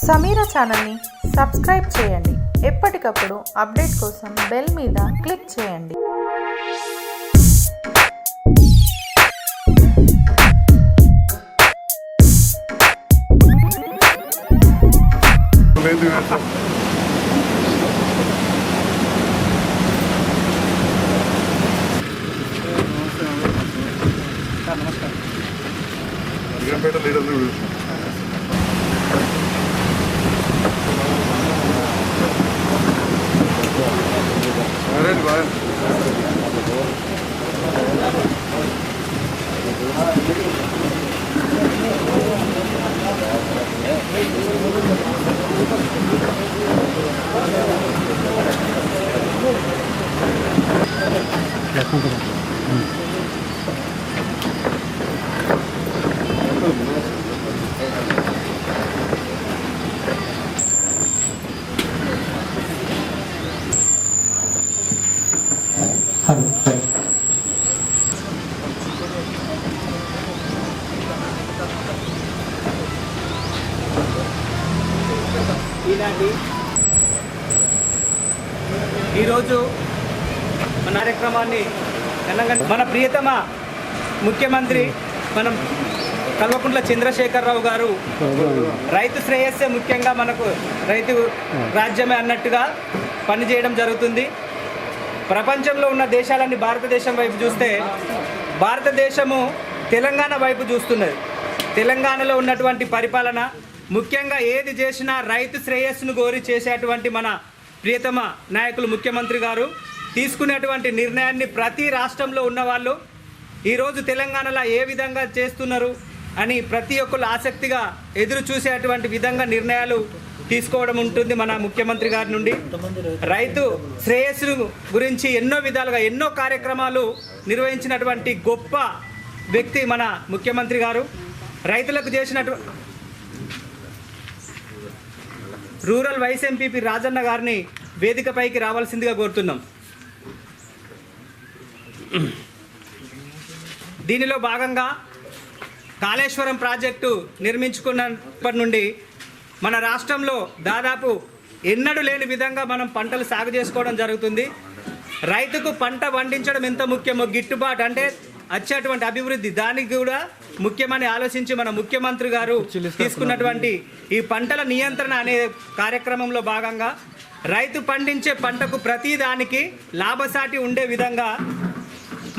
సమీరా ఛానల్ని సబ్స్క్రైబ్ చేయండి. ఎప్పటికప్పుడు అప్డేట్ కోసం బెల్ మీద క్లిక్ చేయండి. ఈరోజు మన కార్యక్రమాన్ని మన ప్రియతమ ముఖ్యమంత్రి మనం కల్వకుంట్ల చంద్రశేఖరరావు గారు రైతు శ్రేయస్సే ముఖ్యంగా మనకు రైతు రాజ్యమే అన్నట్టుగా పనిచేయడం జరుగుతుంది. ప్రపంచంలో ఉన్న దేశాలన్నీ భారతదేశం వైపు చూస్తే భారతదేశము తెలంగాణ వైపు చూస్తున్నది. తెలంగాణలో ఉన్నటువంటి పరిపాలన ముఖ్యంగా ఏది చేసినా రైతు శ్రేయస్సును కోరి చేసేటువంటి మన ప్రియతమ నాయకులు ముఖ్యమంత్రి గారు తీసుకునేటువంటి నిర్ణయాన్ని ప్రతి రాష్ట్రంలో ఉన్నవాళ్ళు ఈరోజు తెలంగాణలో ఏ విధంగా చేస్తున్నారు అని ప్రతి ఒక్కరు ఆసక్తిగా ఎదురు చూసేటువంటి విధంగా నిర్ణయాలు తీసుకోవడం ఉంటుంది. మన ముఖ్యమంత్రి గారి నుండి రైతు శ్రేయస్సు గురించి ఎన్నో విధాలుగా ఎన్నో కార్యక్రమాలు నిర్వహించినటువంటి గొప్ప వ్యక్తి మన ముఖ్యమంత్రి గారు. రైతులకు చేసినటువంటి రూరల్ వైస్ ఎంపీపీ రాజన్న గారిని వేదికపైకి రావాల్సిందిగా కోరుతున్నాం. దీనిలో భాగంగా కాళేశ్వరం ప్రాజెక్టు నిర్మించుకున్నప్పటి నుండి మన రాష్ట్రంలో దాదాపు ఎన్నడూ లేని విధంగా మనం పంటలు సాగు చేసుకోవడం జరుగుతుంది. రైతుకు పంట పండించడం ఎంత ముఖ్యమో గిట్టుబాటు అంటే వచ్చేటువంటి అభివృద్ధి దానికి కూడా ముఖ్యమని ఆలోచించి మన ముఖ్యమంత్రి గారు తీసుకున్నటువంటి ఈ పంటల నియంత్రణ అనే కార్యక్రమంలో భాగంగా రైతు పండించే పంటకు ప్రతి దానికి లాభసాటి ఉండే విధంగా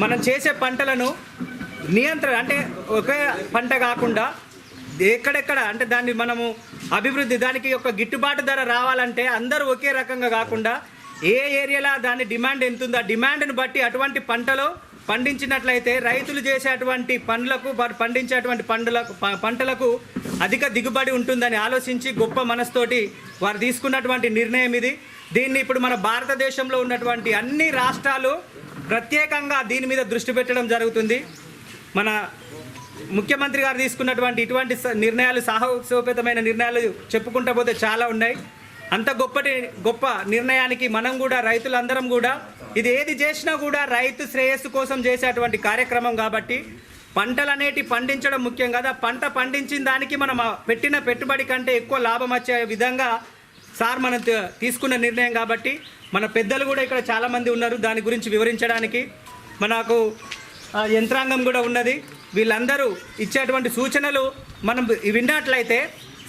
మనం చేసే పంటలను నియంత్రణ అంటే ఒకే పంట కాకుండా ఎక్కడెక్కడ అంటే దాన్ని మనము అభివృద్ధి దానికి ఒక గిట్టుబాటు ధర రావాలంటే అందరూ ఒకే రకంగా కాకుండా ఏ ఏరియాలో దాని డిమాండ్ ఎంత ఉందో ఆ డిమాండ్ని బట్టి అటువంటి పంటలో పండించినట్లయితే రైతులు చేసేటువంటి పండ్లకు పండించేటువంటి పంటలకు అధిక దిగుబడి ఉంటుందని ఆలోచించి గొప్ప మనసుతోటి వారు తీసుకున్నటువంటి నిర్ణయం ఇది. దీన్ని ఇప్పుడు మన భారతదేశంలో ఉన్నటువంటి అన్ని రాష్ట్రాలు ప్రత్యేకంగా దీని మీద దృష్టి పెట్టడం జరుగుతుంది. మన ముఖ్యమంత్రి గారు తీసుకున్నటువంటి ఇటువంటి నిర్ణయాలు సాహసోపేతమైన నిర్ణయాలు చెప్పుకుంటూ పోతే చాలా ఉన్నాయి. అంత గొప్ప నిర్ణయానికి మనం కూడా రైతులందరం కూడా ఇది ఏది చేసినా కూడా రైతు శ్రేయస్సు కోసం చేసేటువంటి కార్యక్రమం కాబట్టి పంటలు అనేటి పండించడం ముఖ్యం కదా. పంట పండించిన దానికి మనం పెట్టిన పెట్టుబడి కంటే ఎక్కువ లాభం వచ్చే విధంగా సార్ మనం తీసుకున్న నిర్ణయం కాబట్టి మన పెద్దలు కూడా ఇక్కడ చాలామంది ఉన్నారు దాని గురించి వివరించడానికి. మనకు యంత్రాంగం కూడా ఉన్నది. వీళ్ళందరూ ఇచ్చేటువంటి సూచనలు మనం విన్నట్లయితే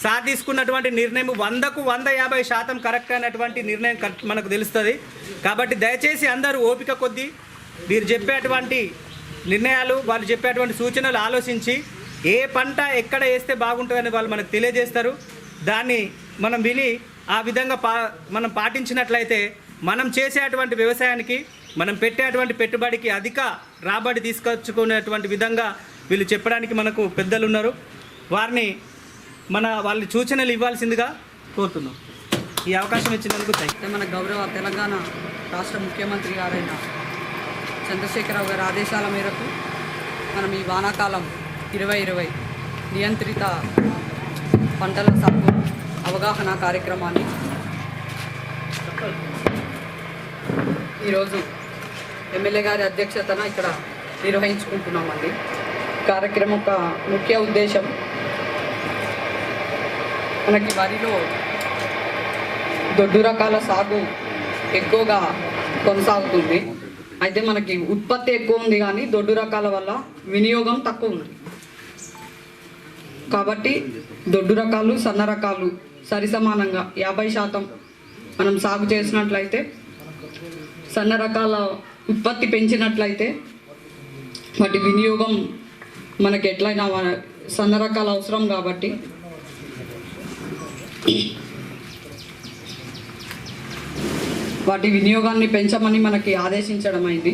సార్ తీసుకున్నటువంటి నిర్ణయం 100కు 150% కరెక్ట్ అయినటువంటి నిర్ణయం మనకు తెలుస్తుంది. కాబట్టి దయచేసి అందరూ ఓపిక కొద్దీ వీరు చెప్పేటువంటి నిర్ణయాలు వాళ్ళు చెప్పేటువంటి సూచనలు ఆలోచించి ఏ పంట ఎక్కడ వేస్తే బాగుంటుందని వాళ్ళు మనకు తెలియజేస్తారు. దాన్ని మనం విని ఆ విధంగా మనం పాటించినట్లయితే మనం చేసేటువంటి వ్యవసాయానికి మనం పెట్టేటువంటి పెట్టుబడికి అధిక రాబడి తీసుకొచ్చుకునేటువంటి విధంగా వీళ్ళు చెప్పడానికి మనకు పెద్దలు ఉన్నారు. వారిని వాళ్ళు సూచనలు ఇవ్వాల్సిందిగా కోరుతున్నాం. ఈ అవకాశం ఇచ్చినందుకు మన గౌరవ తెలంగాణ రాష్ట్ర ముఖ్యమంత్రి గారైన చంద్రశేఖరరావు గారి ఆదేశాల మేరకు మనం ఈ వానాకాలం 2020 నియంత్రిత పంటల సాగు అవగాహన కార్యక్రమాన్ని ఈరోజు ఎమ్మెల్యే గారి అధ్యక్షతన ఇక్కడ నిర్వహించుకుంటున్నామండి. కార్యక్రమం యొక్క ముఖ్య ఉద్దేశం మనకి వరిలో దొడ్డు రకాల సాగు ఎక్కువగా కొనసాగుతుంది. అయితే మనకి ఉత్పత్తి ఎక్కువ ఉంది కానీ దొడ్డు రకాల వల్ల వినియోగం తక్కువ ఉంది. కాబట్టి దొడ్డు రకాలు సన్న రకాలు సరిసమానంగా 50% మనం సాగు చేసినట్లయితే, సన్న రకాల ఉత్పత్తి పెంచినట్లయితే వాటి వినియోగం మనకి ఎట్లయినా సన్న రకాల అవసరం కాబట్టి వాటి వినియోగాన్ని పెంచమని మనకి ఆదేశించడం అయింది.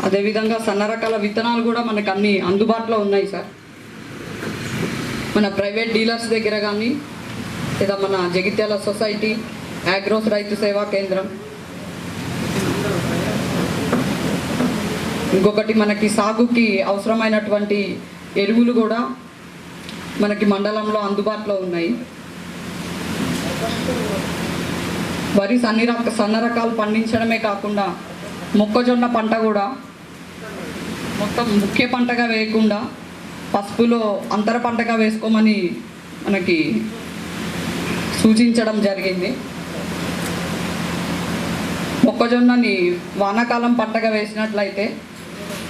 అదేవిధంగా సన్న రకాల విత్తనాలు కూడా మనకు అన్ని అందుబాటులో ఉన్నాయి సార్. మన ప్రైవేట్ డీలర్స్ దగ్గర కానీ లేదా మన జగిత్యాల సొసైటీ, అగ్రోస్ రైతు సేవా కేంద్రం, ఇంకొకటి మనకి సాగుకి అవసరమైనటువంటి ఎరువులు కూడా మనకి మండలంలో అందుబాటులో ఉన్నాయి. వరి సన్న రకాలు పండించడమే కాకుండా మొక్కజొన్న పంట కూడా మొత్తం ముఖ్య పంటగా వేయకుండా పసుపులో అంతర పంటగా వేసుకోమని మనకి సూచించడం జరిగింది. మొక్కజొన్నని వానాకాలం పంటగా వేసినట్లయితే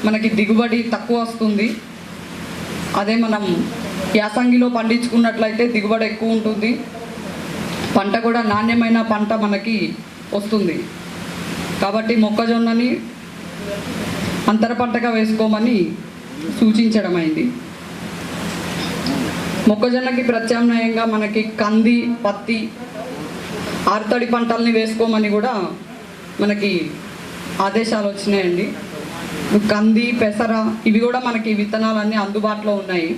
మనకి దిగుబడి తక్కువ వస్తుంది. అదే మనం యాసంగిలో పండించుకున్నట్లయితే దిగుబడి ఎక్కువ ఉంటుంది, పంట కూడా నాణ్యమైన పంట మనకి వస్తుంది. కాబట్టి మొక్కజొన్నని అంతర పంటగా వేసుకోమని సూచించడం అయింది. మొక్కజొన్నకి ప్రత్యామ్నాయంగా మనకి కంది, పత్తి, ఆరుతడి పంటల్ని వేసుకోమని కూడా మనకి ఆదేశాలు వచ్చినాయండి. కంది, పెసర ఇవి కూడా మనకి విత్తనాలన్నీ అందుబాటులో ఉన్నాయి.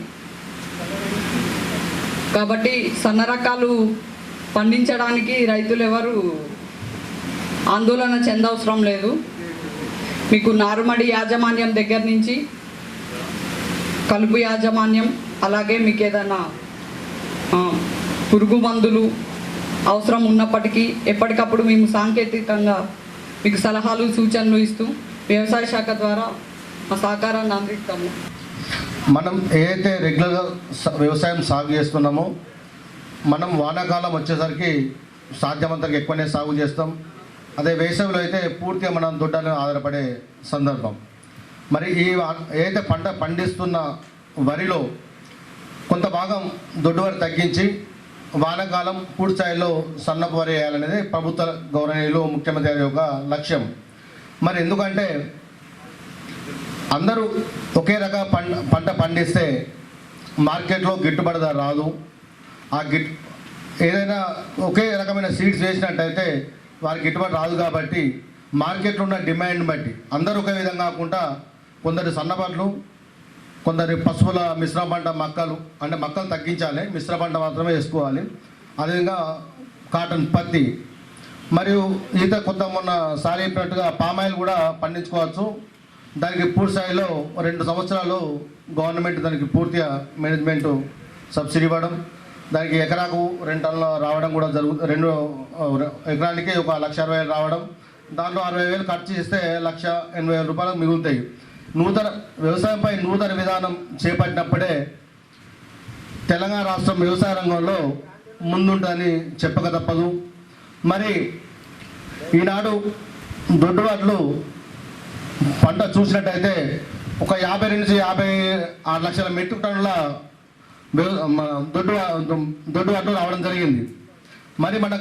కాబట్టి సన్న రకాలు పండించడానికి రైతులు ఎవరు ఆందోళన చెందవసరం లేదు. మీకు నారుమడి యాజమాన్యం దగ్గర నుంచి కలుపు యాజమాన్యం, అలాగే మీకు ఏదైనా పురుగు మందులు అవసరం ఉన్నప్పటికీ ఎప్పటికప్పుడు మేము సాంకేతికంగా మీకు సలహాలు సూచనలు ఇస్తూ వ్యవసాయ శాఖ ద్వారా మా సహకారాన్ని అందిస్తాము. మనం ఏదైతే రెగ్యులర్గా వ్యవసాయం సాగు చేస్తున్నామో మనం వానాకాలం వచ్చేసరికి సాధ్యమంతకు ఎక్కువనే సాగు చేస్తాం. అదే వేసవిలో అయితే పూర్తిగా మనం దొడ్డని ఆధారపడే సందర్భం. మరి ఏదైతే పంట పండిస్తున్న వరిలో కొంత భాగం దొడ్డు వరి తగ్గించి వానాకాలం పూర్తి స్థాయిలో సన్నపు వరి వేయాలనేది ప్రభుత్వ గౌరవనీయులు ముఖ్యమంత్రి గారి యొక్క లక్ష్యం. మరి ఎందుకంటే అందరూ ఒకే రక పంట పండిస్తే మార్కెట్లో గిట్టుబాటు ధర రాదు. ఏదైనా ఒకే రకమైన సీడ్స్ వేసినట్టయితే వారికి గిట్టుబాటు రాదు. కాబట్టి మార్కెట్లో ఉన్న డిమాండ్ని బట్టి అందరూ ఒకే విధంగా కాకుండా కొందరు సన్నపంటలు, కొందరు పశువుల మిశ్రమ పంట మొక్కలు తగ్గించాలి, మిశ్ర పంట మాత్రమే వేసుకోవాలి. అదేవిధంగా కాటన్, పత్తి మరియు కొంత మొన్న సారి చెప్పినట్టుగా పామాయిల్ కూడా పండించుకోవచ్చు. దానికి పూర్తి స్థాయిలో 2 సంవత్సరాలు గవర్నమెంట్ దానికి పూర్తిగా మేనేజ్మెంటు సబ్సిడీ ఇవ్వడం, దానికి ఎకరాకు 2 టన్నులు రావడం కూడా జరుగుతుంది. 2 ఎకరానికి 1,60,000 రావడం, దాంట్లో 60,000 ఖర్చు చేస్తే 1,80,000 రూపాయలు మిగులుతాయి. వ్యవసాయంపై నూతన విధానం చేపట్టినప్పుడే తెలంగాణ రాష్ట్రం వ్యవసాయ రంగంలో ముందుంటుందని చెప్పక తప్పదు. మరి ఈనాడు దొడ్డుబాట్లు పంట చూసినట్టయితే ఒక 52 నుంచి 56 లక్షల మెట్రిక్ టన్నుల దొడ్డుబాట్లు రావడం జరిగింది. మరి మన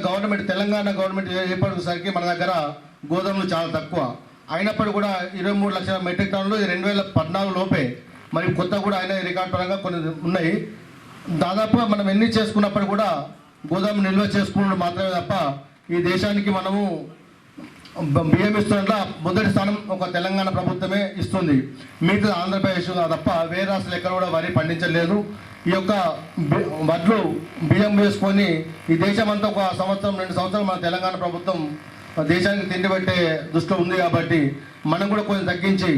తెలంగాణ గవర్నమెంట్ ఏర్పడేసరికి మన దగ్గర గోదాములు చాలా తక్కువ. అయినప్పుడు కూడా 23 లక్షల మెట్రిక్ టన్నులు 2014 లోపే. మరి కొత్త కూడా అయినా రికార్డు పరంగా కొన్ని ఉన్నాయి. దాదాపుగా మనం ఎన్ని చేసుకున్నప్పుడు కూడా గోదాము నిల్వ చేసుకున్నప్పుడు మాత్రమే తప్ప ఈ దేశానికి మనము బియ్యం ఇస్తున్నట్ల మొదటి స్థానం ఒక తెలంగాణ ప్రభుత్వమే ఇస్తుంది. మిగతా ఆంధ్రప్రదేశ్ తప్ప వేరే రాష్ట్రాలు ఎక్కడ కూడా వరి పండించలేదు. ఈ యొక్క వడ్లు బియ్యం వేసుకొని ఈ దేశమంతా ఒక 1-2 సంవత్సరాలు మన తెలంగాణ ప్రభుత్వం దేశానికి తిండి పెట్టే దృష్టిలో ఉంది. కాబట్టి మనం కూడా కొంచెం తగ్గించి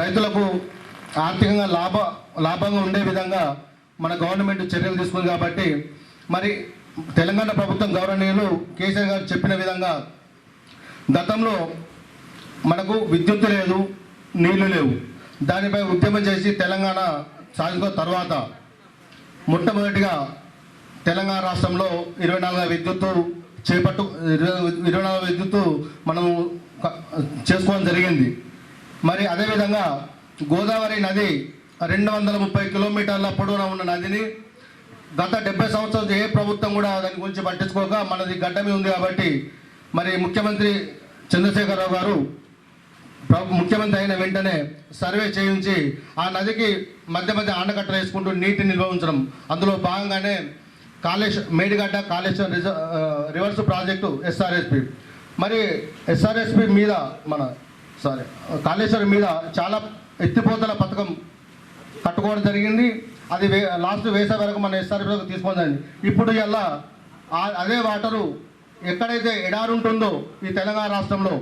రైతులకు ఆర్థికంగా లాభంగా ఉండే విధంగా మన గవర్నమెంట్ చర్యలు తీసుకుంది. కాబట్టి మరి తెలంగాణ ప్రభుత్వం గౌరవనీయులు కేసీఆర్ గారు చెప్పిన విధంగా గతంలో మనకు విద్యుత్ లేదు, నీళ్లు లేవు. దానిపై ఉద్యమం చేసి తెలంగాణ సాధించిన తర్వాత మొట్టమొదటిగా తెలంగాణ రాష్ట్రంలో 24 విద్యుత్తు 24 విద్యుత్తు మనము చేసుకోవడం జరిగింది. మరి అదేవిధంగా గోదావరి నది 230 కిలోమీటర్ల పొడవున ఉన్న నదిని గత 70 సంవత్సరాలు ఏ ప్రభుత్వం కూడా దాని గురించి పట్టించుకోక మనది గడ్డ మీద ఉంది కాబట్టి మరి ముఖ్యమంత్రి చంద్రశేఖరరావు గారు ముఖ్యమంత్రి అయిన వెంటనే సర్వే చేయించి ఆ నదికి మధ్య మధ్య ఆనకట్టలు వేసుకుంటూ నీటిని నిల్వ ఉంచడం, అందులో భాగంగానే Medigadda Kaleshwaram reverse project SRSP. మరి ఎస్ఆర్ఎస్పి మీద కాళేశ్వరం మీద చాలా ఎత్తిపోతల పథకం కట్టుకోవడం జరిగింది. అది లాస్ట్ వేసే వరకు మన ఎస్ఆర్ఎస్పి తీసుకోండి. ఇప్పుడు ఇలా అదే వాటరు ఎక్కడైతే ఎడారి ఉంటుందో ఈ తెలంగాణ రాష్ట్రంలో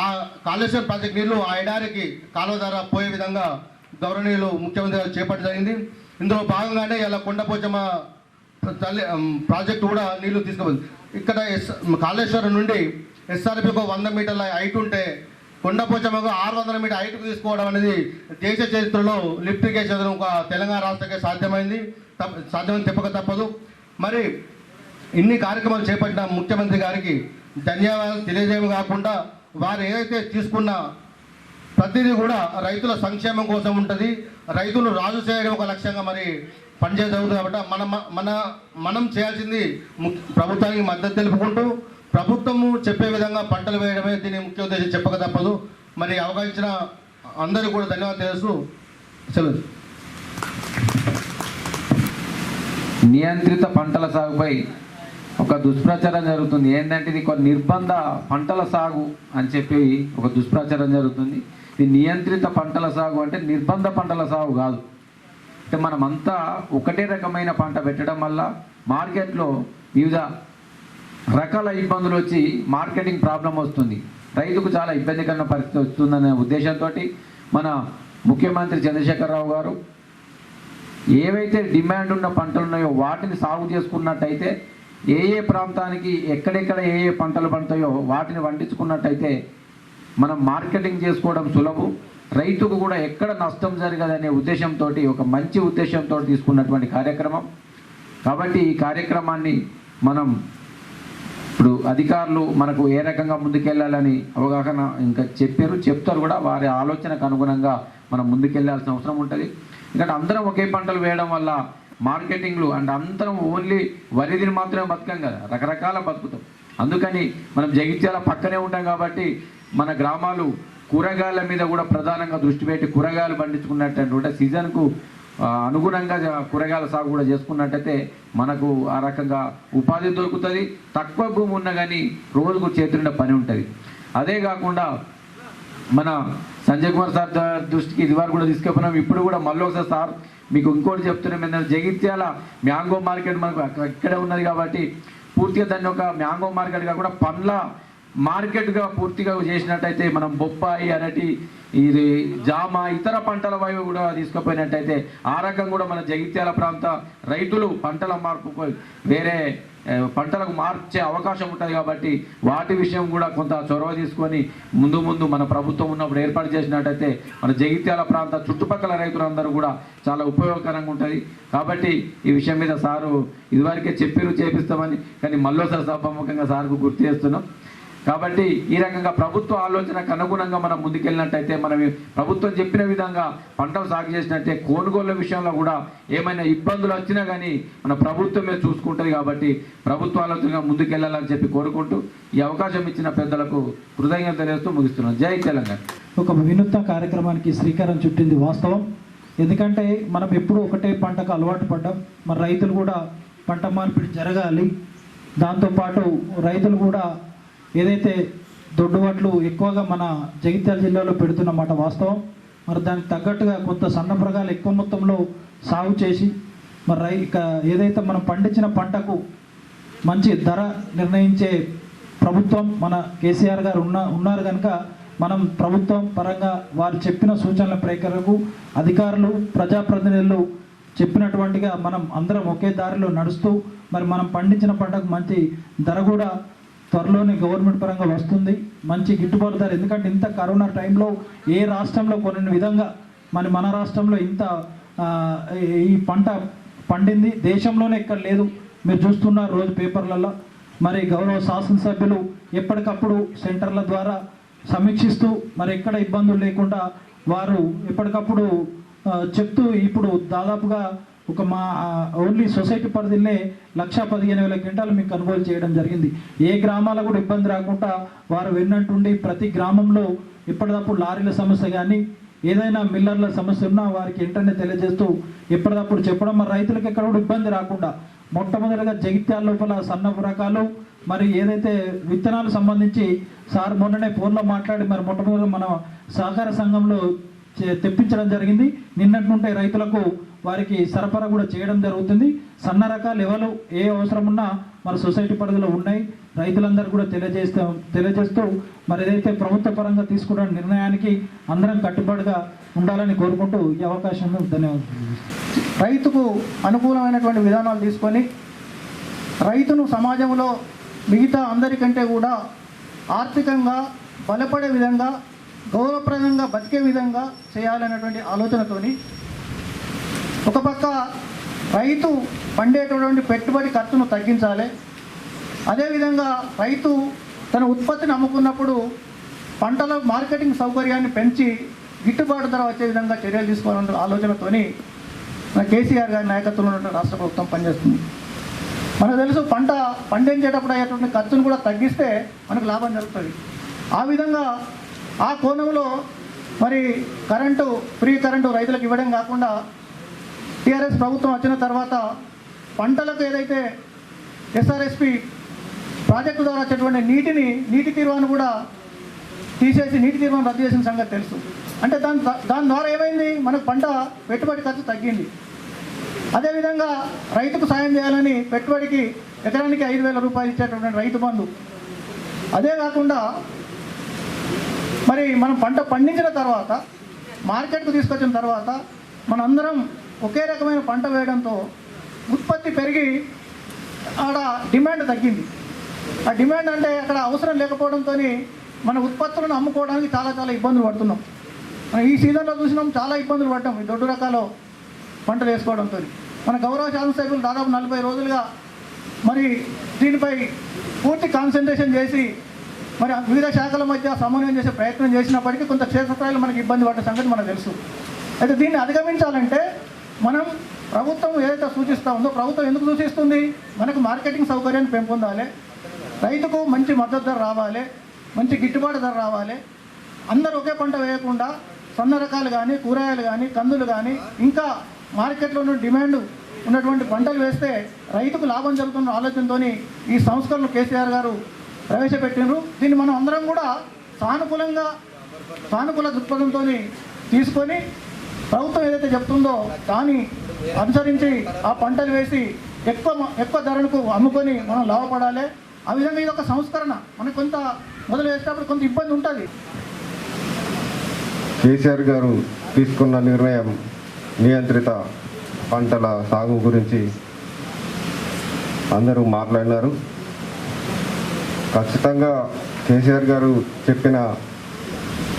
ఆ కాళేశ్వరం ప్రాజెక్ట్ నీళ్లు ఆ ఎడారికి కాలువ ద్వారా పోయే విధంగా గౌరవనీయులు ముఖ్యమంత్రి గారు చేపట్టడం జరిగింది. ఇందులో భాగంగానే ఇలా కొండపోచమ్మ ప్రాజెక్టు కూడా నీళ్లు తీసుకుపోయింది. ఇక్కడ కాళేశ్వరం నుండి ఎస్ఆర్పికి 100 మీటర్ల హైట్ ఉంటే కొండపోచమ్మకు 600 మీటర్ హైట్కు తీసుకోవడం అనేది దేశ చరిత్రలో లిఫ్ట్ ఇరిగేషన్ ఒక తెలంగాణ రాష్ట్రకే సాధ్యమైంది చెప్పక తప్పదు. మరి ఇన్ని కార్యక్రమాలు చేపట్టిన ముఖ్యమంత్రి గారికి ధన్యవాదాలు తెలియజేయడం కాకుండా వారు ఏదైతే తీసుకున్న ప్రతిదీ కూడా రైతుల సంక్షేమం కోసం ఉంటుంది. రైతులు రాజు చేయడం ఒక లక్ష్యంగా మరి పనిచేయగలుగుతుంది. కాబట్టి మనం చేయాల్సింది ప్రభుత్వానికి మద్దతు తెలుపుకుంటూ ప్రభుత్వము చెప్పే విధంగా పంటలు వేయడమే దీని ముఖ్య ఉద్దేశం చెప్పక తప్పదు. మరి అవకాశించిన అందరూ కూడా ధన్యవాదాలు తెలుస్తూ సెలవు. నియంత్రిత పంటల సాగుపై ఒక దుష్ప్రచారం జరుగుతుంది. ఏంటంటే ఇది కొన్ని నిర్బంధ పంటల సాగు అని చెప్పి ఒక దుష్ప్రచారం జరుగుతుంది. ఇది నియంత్రిత పంటల సాగు అంటే నిర్బంధ పంటల సాగు కాదు. అంటే మనమంతా ఒకటే రకమైన పంట పెట్టడం వల్ల మార్కెట్లో వివిధ రకాల ఇబ్బందులు వచ్చి మార్కెటింగ్ ప్రాబ్లం వస్తుంది, రైతుకు చాలా ఇబ్బందికరమైన పరిస్థితి వస్తుందనే ఉద్దేశంతో మన ముఖ్యమంత్రి చంద్రశేఖరరావు గారు ఏవైతే డిమాండ్ ఉన్న పంటలు ఉన్నాయో వాటిని సాగు చేసుకున్నట్టయితే ఏ ప్రాంతానికి ఎక్కడెక్కడ ఏ పంటలు పండుతాయో వాటిని పండించుకున్నట్టయితే మనం మార్కెటింగ్ చేసుకోవడం సులభం, రైతుకు కూడా ఎక్కడ నష్టం జరగదనే ఉద్దేశంతో ఒక మంచి ఉద్దేశంతో తీసుకున్నటువంటి కార్యక్రమం. కాబట్టి ఈ కార్యక్రమాన్ని మనం ఇప్పుడు అధికారులు మనకు ఏ రకంగా ముందుకెళ్ళాలని అవగాహన ఇంకా చెప్తారు కూడా. వారి ఆలోచనకు అనుగుణంగా మనం ముందుకెళ్లాల్సిన అవసరం ఉంటుంది. ఎందుకంటే అందరం ఒకే పంటలు వేయడం వల్ల మార్కెటింగ్లు అండ్ అందరం ఓన్లీ వరిదిని మాత్రమే బతకం కదా, రకరకాల బతుకుతాం. అందుకని మనం జగిత్యాల పక్కనే ఉంటాం కాబట్టి మన గ్రామాలు కూరగాయల మీద కూడా ప్రధానంగా దృష్టి పెట్టి కూరగాయలు పండించుకున్నట్టు సీజన్కు అనుగుణంగా కూరగాయల సాగు కూడా చేసుకున్నట్టయితే మనకు ఆ రకంగా ఉపాధి దొరుకుతుంది. తక్కువ భూమి ఉన్నా కానీ రోజుకు చేతున్న పని ఉంటుంది. అదే కాకుండా మన సంజయ్ కుమార్ సార్ దృష్టికి ఇదివరకు కూడా తీసుకెళ్ళినాం. ఇప్పుడు కూడా మళ్ళీ ఒకసారి సార్ మీకు ఇంకోటి చెప్తున్నాం ఏంటంటే జగిత్యాల మ్యాంగో మార్కెట్ మనకు ఇక్కడే ఉన్నది కాబట్టి పూర్తిగా దాన్ని ఒక మ్యాంగో మార్కెట్ కాకుండా పండ్ల మార్కెట్గా పూర్తిగా చేసినట్టయితే మనం బొప్పాయి, అరటి, ఇది జామ, ఇతర పంటల వైపు కూడా తీసుకుపోయినట్టయితే ఆ రకంగా కూడా మన జగిత్యాల ప్రాంత రైతులు పంటల మార్పు వేరే పంటలకు మార్చే అవకాశం ఉంటుంది. కాబట్టి వాటి విషయం కూడా కొంత చొరవ తీసుకొని ముందు మన ప్రభుత్వం ఉన్నప్పుడు ఏర్పాటు చేసినట్టయితే మన జగిత్యాల ప్రాంత చుట్టుపక్కల రైతులందరూ కూడా చాలా ఉపయోగకరంగా ఉంటుంది. కాబట్టి ఈ విషయం మీద సారు ఇదివరకే చేపిస్తామని, కానీ మళ్ళీసారి సభాముఖంగా సార్కు గుర్తు చేస్తున్నాం. కాబట్టి ఈ రకంగా ప్రభుత్వ ఆలోచనకు అనుగుణంగా మనం ముందుకెళ్ళినట్టయితే మనం ప్రభుత్వం చెప్పిన విధంగా పంటలు సాగు చేసినట్టే కొనుగోళ్ల విషయంలో కూడా ఏమైనా ఇబ్బందులు వచ్చినా కానీ మన ప్రభుత్వమే చూసుకుంటుంది. కాబట్టి ప్రభుత్వ ఆలోచనగా ముందుకెళ్లాలని చెప్పి కోరుకుంటూ ఈ అవకాశం ఇచ్చిన పెద్దలకు కృతజ్ఞతలు తెలియజేస్తూ ముగిస్తున్నాం. జై తెలంగాణ. ఒక వినూత్న కార్యక్రమానికి శ్రీకారం చుట్టింది వాస్తవం. ఎందుకంటే మనం ఎప్పుడూ ఒకటే పంటకు అలవాటు పడ్డాం. మన రైతులు కూడా పంట మార్పిడి జరగాలి. దాంతోపాటు రైతులు కూడా ఏదైతే దొడ్డు వడ్లు ఎక్కువగా మన జగిత్యాల జిల్లాలో పెడుతున్నమాట వాస్తవం. మరి దానికి తగ్గట్టుగా కొంత సన్నప్రగాలు ఎక్కువ మొత్తంలో సాగు చేసి మరి ఏదైతే మనం పండించిన పంటకు మంచి ధర నిర్ణయించే ప్రభుత్వం మన కేసీఆర్ గారు ఉన్నారు కనుక మనం ప్రభుత్వం పరంగా వారు చెప్పిన సూచనల ప్రకారం అధికారులు, ప్రజాప్రతినిధులు చెప్పినటువంటిగా మనం అందరం ఒకే దారిలో నడుస్తూ మరి మనం పండించిన పంటకు మంచి ధర కూడా త్వరలోనే గవర్నమెంట్ పరంగా వస్తుంది, మంచి గిట్టుబాటు ధర. ఎందుకంటే ఇంత కరోనా టైంలో ఏ రాష్ట్రంలో కొన్ని విధంగా మన రాష్ట్రంలో ఇంత ఈ పంట పండింది. దేశంలోనే ఎక్కడ లేదు. మీరు చూస్తున్నారు రోజు పేపర్లలో. మరి గౌరవ శాసనసభ్యులు ఎప్పటికప్పుడు సెంటర్ల ద్వారా సమీక్షిస్తూ మరి ఎక్కడ ఇబ్బందులు లేకుండా వారు ఎప్పటికప్పుడు చెప్తూ ఇప్పుడు దాదాపుగా ఒక మా ఓన్లీ సొసైటీ పరిధిలో 1,15,000 క్వింటాలు మీకు కొనుగోలు చేయడం జరిగింది. ఏ గ్రామాల కూడా ఇబ్బంది రాకుండా వారు వెన్నంటుండి ప్రతి గ్రామంలో ఎప్పటికప్పుడు లారీల సమస్య కానీ ఏదైనా మిల్లర్ల సమస్య ఉన్నా వారికి వెంటనే తెలియజేస్తూ ఎప్పటికప్పుడు చెప్పడం, మరి రైతులకు ఎక్కడ కూడా ఇబ్బంది రాకుండా మొట్టమొదటిగా జగిత్యాల లోపల సన్నపు రకాలు మరి ఏదైతే విత్తనాలు సంబంధించి సార్ మొన్ననే ఫోన్లో మాట్లాడి మరి మొట్టమొదటి మన సహకార సంఘంలో తెప్పించడం జరిగింది. నిన్నటి నుండి రైతులకు వారికి సరఫరా కూడా చేయడం జరుగుతుంది. సన్న రకాలు ఎవరు ఏ అవసరం ఉన్నా మన సొసైటీ పరిధిలో ఉన్నాయి. రైతులందరూ కూడా తెలియజేస్తూ మరి ఏదైతే ప్రభుత్వ పరంగా తీసుకున్న నిర్ణయానికి అందరం కట్టుబడిగా ఉండాలని కోరుకుంటూ ఈ అవకాశం ధన్యవాదాలు. రైతుకు అనుకూలమైనటువంటి విధానాలు తీసుకొని రైతును సమాజంలో మిగతా అందరికంటే కూడా ఆర్థికంగా బలపడే విధంగా గౌరవప్రదంగా బతికే విధంగా చేయాలనేటువంటి ఆలోచనతోని ఒక పక్క రైతు పండేటటువంటి పెట్టుబడి ఖర్చును తగ్గించాలి. అదేవిధంగా రైతు తన ఉత్పత్తిని అమ్ముకున్నప్పుడు పంటల మార్కెటింగ్ సౌకర్యాన్ని పెంచి గిట్టుబాటు ధర వచ్చే విధంగా చర్యలు తీసుకోవాలన్న ఆలోచనతోని మన కేసీఆర్ గారి నాయకత్వంలో ఉన్న రాష్ట్ర ప్రభుత్వం పనిచేస్తుంది. మనకు తెలుసు పంట పండించేటప్పుడు అయ్యేటువంటి ఖర్చును కూడా తగ్గిస్తే మనకు లాభం జరుగుతుంది. ఆ విధంగా ఆ కోణంలో మరి ఫ్రీ కరెంటు రైతులకు ఇవ్వడం కాకుండా టీఆర్ఎస్ ప్రభుత్వం వచ్చిన తర్వాత పంటలకు ఏదైతే ఎస్ఆర్ఎస్పి ప్రాజెక్టు ద్వారా వచ్చేటువంటి నీటి తీర్మాను కూడా తీసేసి నీటి తీర్మానం రద్దు చేసిన సంగతి తెలుసు. అంటే దాని ద్వారా ఏమైంది, మనకు పంట పెట్టుబడి ఖర్చు తగ్గింది. అదేవిధంగా రైతుకు సాయం చేయాలని పెట్టుబడికి ఎకరానికి 5,000 రూపాయలు ఇచ్చేటటువంటి రైతు బంధు. అదే కాకుండా మరి మనం పంట పండించిన తర్వాత మార్కెట్కు తీసుకొచ్చిన తర్వాత మనందరం ఒకే రకమైన పంట వేయడంతో ఉత్పత్తి పెరిగి ఆడ డిమాండ్ తగ్గింది. ఆ డిమాండ్ అంటే అక్కడ అవసరం లేకపోవడంతో మన ఉత్పత్తులను అమ్ముకోవడానికి చాలా ఇబ్బందులు పడుతున్నాం. మనం ఈ సీజన్లో చూసినాం, చాలా ఇబ్బందులు పడ్డాం ఈ దొడ్డు రకాల పంటలు వేసుకోవడంతో. మన గౌరవ శాసనసభ్యులు దాదాపు 40 రోజులుగా మరి దీనిపై పూర్తి కాన్సన్ట్రేషన్ చేసి మరి వివిధ శాఖల మధ్య సమన్వయం చేసే ప్రయత్నం చేసినప్పటికీ కొంత క్షేత్రస్థాయిలో మనకి ఇబ్బంది పడ్డ సంగతి మనకు తెలుసు. అయితే దీన్ని అధిగమించాలంటే మనం ప్రభుత్వం ఏదైతే సూచిస్తూ ఉందో, ప్రభుత్వం ఎందుకు సూచిస్తుంది, మనకు మార్కెటింగ్ సౌకర్యాన్ని పెంపొందాలి, రైతుకు మంచి మద్దతు ధర రావాలి, మంచి గిట్టుబాటు ధర రావాలి, అందరూ ఒకే పంట వేయకుండా సన్న రకాలు కానీ కూరగాయలు కానీ కందులు కానీ ఇంకా మార్కెట్లో ఉన్న డిమాండ్ ఉన్నటువంటి పంటలు వేస్తే రైతుకు లాభం జరుగుతున్న ఆలోచనతో ఈ సంస్కరణలు కేసీఆర్ గారు ప్రవేశపెట్టినారు. దీన్ని మనం అందరం కూడా సానుకూల దృక్పథంతో తీసుకొని ప్రభుత్వం ఏదైతే చెప్తుందో దాన్ని అనుసరించి ఆ పంటలు వేసి ఎక్కువ ధరలకు అమ్ముకొని మనం లాభపడాలి. ఆ విధంగా ఇది ఒక సంస్కరణ. మనకు కొంత మొదలు వేసేటప్పుడు కొంత ఇబ్బంది ఉంటుంది. కేసీఆర్ గారు తీసుకున్న నిర్ణయం నియంత్రిత పంటల సాగు గురించి అందరూ మాట్లాడినారు. ఖచ్చితంగా కేసీఆర్ గారు చెప్పిన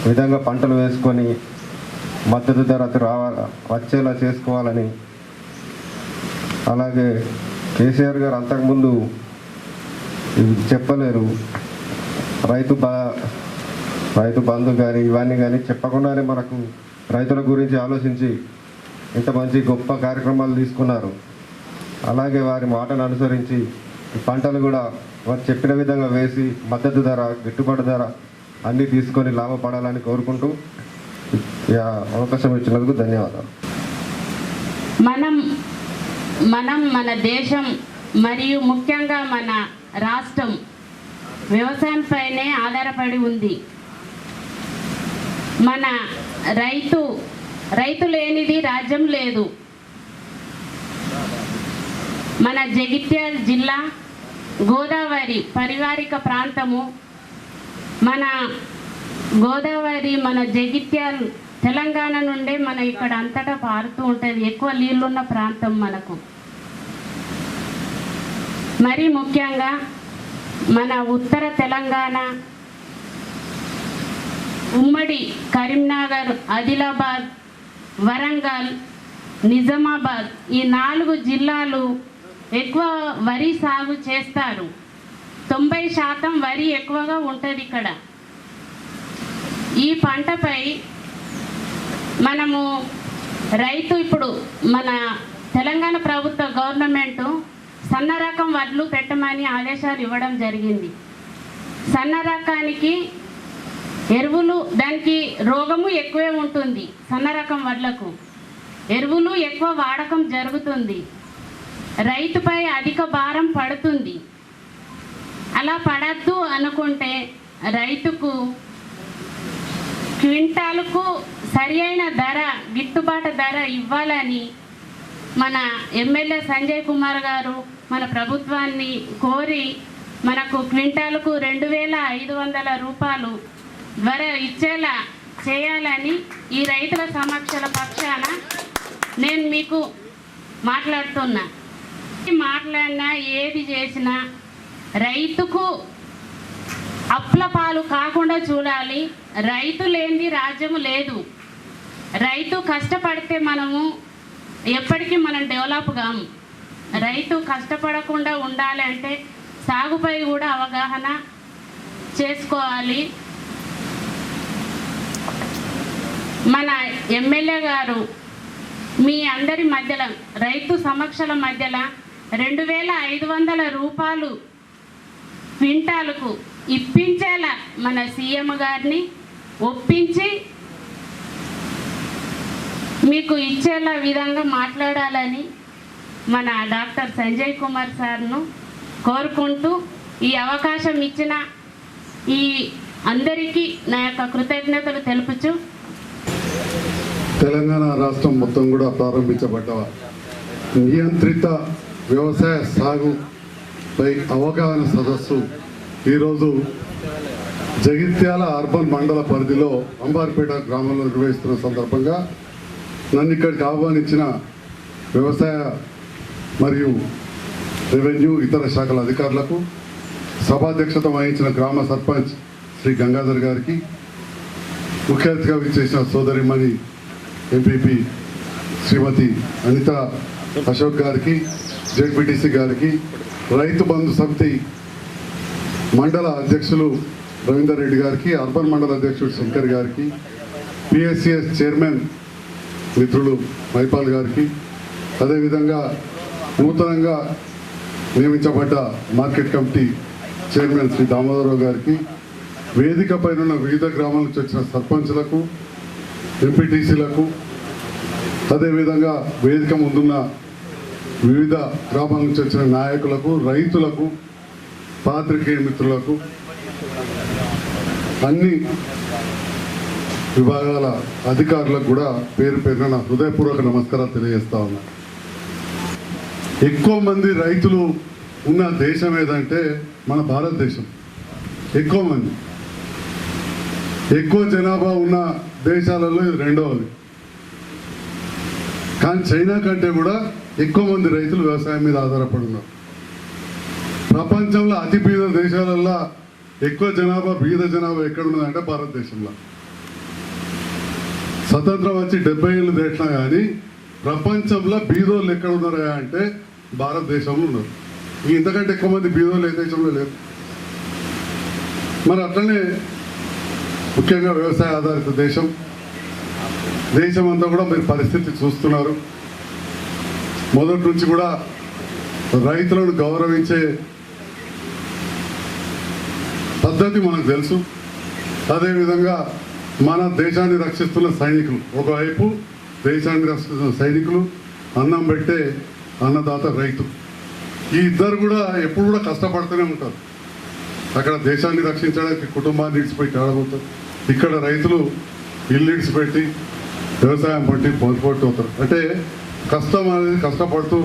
విధంగా పంటలు వేసుకొని మద్దతు ధర వచ్చేలా చేసుకోవాలని, అలాగే కేసీఆర్ గారు అంతకుముందు చెప్పలేరు, రైతు బంధు కానీ ఇవన్నీ కానీ చెప్పకుండానే మనకు రైతుల గురించి ఆలోచించి ఇంత మంచి గొప్ప కార్యక్రమాలు తీసుకున్నారు. అలాగే వారి మాటను అనుసరించి ఈ పంటలు కూడా వారు చెప్పిన విధంగా వేసి మద్దతు ధర గిట్టుబాటు ధర అన్నీ తీసుకొని లాభపడాలని కోరుకుంటూ అవకాశం ఇచ్చినందుకు ధన్యవాదాలు. మన దేశం మరియు ముఖ్యంగా మన రాష్ట్రం వ్యవసాయంపైనే ఆధారపడి ఉంది. మన రైతు లేనిది రాజ్యం లేదు. మన జగిత్యాల జిల్లా గోదావరి పరివారిక ప్రాంతము. మన గోదావరి మన జగిత్యాల తెలంగాణ నుండే మన ఇక్కడ అంతటా పారుతూ ఉంటుంది. ఎక్కువ నీళ్ళున్న ప్రాంతం మనకు. మరి ముఖ్యంగా మన ఉత్తర తెలంగాణ ఉమ్మడి కరీంనగర్, ఆదిలాబాద్, వరంగల్ నిజామాబాద్ ఈ 4 జిల్లాలు ఎక్కువ వరి సాగు చేస్తారు. 90% వరి ఎక్కువగా ఉంటుంది ఇక్కడ. ఈ పంటపై మనము రైతు ఇప్పుడు మన తెలంగాణ ప్రభుత్వ గవర్నమెంటు సన్న రకం వడ్లు పెట్టమని ఆదేశాలు ఇవ్వడం జరిగింది. సన్న రకానికి ఎరువులు దానికి రోగము ఎక్కువే ఉంటుంది. సన్న రకం వడ్లకు ఎరువులు ఎక్కువ వాడకం జరుగుతుంది. రైతుపై అధిక భారం పడుతుంది. అలా పడద్దు అనుకుంటే రైతుకు క్వింటాలకు సరి అయిన ధర, గిట్టుబాటు ధర ఇవ్వాలని మన ఎమ్మెల్యే సంజయ్ కుమార్ గారు మన ప్రభుత్వాన్ని కోరి మనకు క్వింటాలకు 2500 రూపాయలు ధర ఇచ్చేలా చేయాలని ఈ రైతుల సమక్షల పక్షాన నేను మీకు మాట్లాడుతున్నా. మాట్లాడినా ఏది చేసినా రైతుకు అప్పుల పాలు కాకుండా చూడాలి. రైతు లేనిది రాజ్యము లేదు. రైతు కష్టపడితే మనము ఎప్పటికీ మనం డెవలప్ కాము. రైతు కష్టపడకుండా ఉండాలి అంటే సాగుపై కూడా అవగాహన చేసుకోవాలి. మన ఎమ్మెల్యే గారు మీ అందరి మధ్యలో రైతు సమక్షల మధ్యలో 2500 రూపాయలు క్వింటాలకు ఇప్పించేలా మన సీఎం గారిని ఒప్పించి మీకు ఇచ్చేలా విధంగా మాట్లాడాలని మన డాక్టర్ సంజయ్ కుమార్ సార్ను కోరుకుంటూ ఈ అవకాశం ఇచ్చిన ఈ అందరికీ నా యొక్క కృతజ్ఞతలు తెలుపుచు తెలంగాణ రాష్ట్రం మొత్తం కూడా ప్రారంభించబడ్డ నియంత్రిత వ్యవసాయ సాగుపై అవగాహన సదస్సు ఈరోజు జగిత్యాల అర్బన్ మండల పరిధిలో అంబార్పేట గ్రామంలో నిర్వహిస్తున్న సందర్భంగా నన్ను ఇక్కడికి ఆహ్వానించిన వ్యవసాయ మరియు రెవెన్యూ ఇతర శాఖల అధికారులకు, సభాధ్యక్షత వహించిన గ్రామ సర్పంచ్ శ్రీ గంగాధర్ గారికి, ముఖ్య అతిథిగా విచ్చేసిన సోదరిమణి ఎంపీపీ శ్రీమతి అనిత అశోక్ గారికి, జెడ్పీటీసీ గారికి, రైతు బంధు సమితి మండల అధ్యక్షులు రవీందర్ రెడ్డి గారికి, అర్బన్ మండల అధ్యక్షుడు శంకర్ గారికి, పిఎస్సిఎస్ చైర్మన్ మిత్రులు మైపాల్ గారికి, అదేవిధంగా నూతనంగా నియమించబడ్డ market committee chairman Shri Damodararao గారికి, వేదిక పైన ఉన్న వివిధ గ్రామాల నుంచి వచ్చిన సర్పంచ్లకు, ఎంపీటీసీలకు, అదేవిధంగా వేదిక ముందున్న వివిధ గ్రామాల నుంచి వచ్చిన నాయకులకు, రైతులకు, పాత్రికేయ మిత్రులకు, అన్ని విభాగాల అధికారులకు కూడా పేరు పేరున నా హృదయపూర్వక నమస్కారాలు తెలియజేస్తా ఉన్నా. ఎక్కువ మంది రైతులు ఉన్న దేశం ఏదంటే మన భారతదేశం. ఎక్కువ మంది, ఎక్కువ జనాభా ఉన్న దేశాలలో ఇది రెండవది. కానీ చైనా కంటే కూడా ఎక్కువ మంది రైతులు వ్యవసాయం మీద ఆధారపడి ఉన్నారు. ప్రపంచంలో అతి బీద దేశాలల్లో ఎక్కువ జనాభా, బీద జనాభా ఎక్కడున్నదంటే భారతదేశంలో. స్వతంత్రం వచ్చి 70 ఏళ్ళు దాటినా కానీ ప్రపంచంలో బీదోళ్ళు ఎక్కడ ఉన్నారా అంటే భారతదేశంలో ఉన్నారు. ఇంతకంటే ఎక్కువ మంది బీదోళ్ళు ఏ దేశంలో లేరు. మరి అట్లనే ముఖ్యంగా వ్యవసాయ ఆధారిత దేశం, దేశం అంతా కూడా మీరు పరిస్థితి చూస్తున్నారు. మొదటి నుంచి కూడా రైతులను గౌరవించే పద్ధతి మనకు తెలుసు. అదేవిధంగా మన దేశాన్ని రక్షిస్తున్న సైనికులు, ఒకవైపు దేశాన్ని రక్షిస్తున్న సైనికులు, అన్నం పెట్టే అన్నదాత రైతు, ఈ ఇద్దరు కూడా ఎప్పుడు కూడా కష్టపడుతూనే ఉంటారు. అక్కడ దేశాన్ని రక్షించడానికి కుటుంబాన్ని ఇడిచిపెట్టి ఆడబోతారు, ఇక్కడ రైతులు ఇల్లు ఇడిచిపెట్టి వ్యవసాయం పట్టి పొందుపట్టు అవుతారు. అంటే కష్టం అనేది కష్టపడుతూ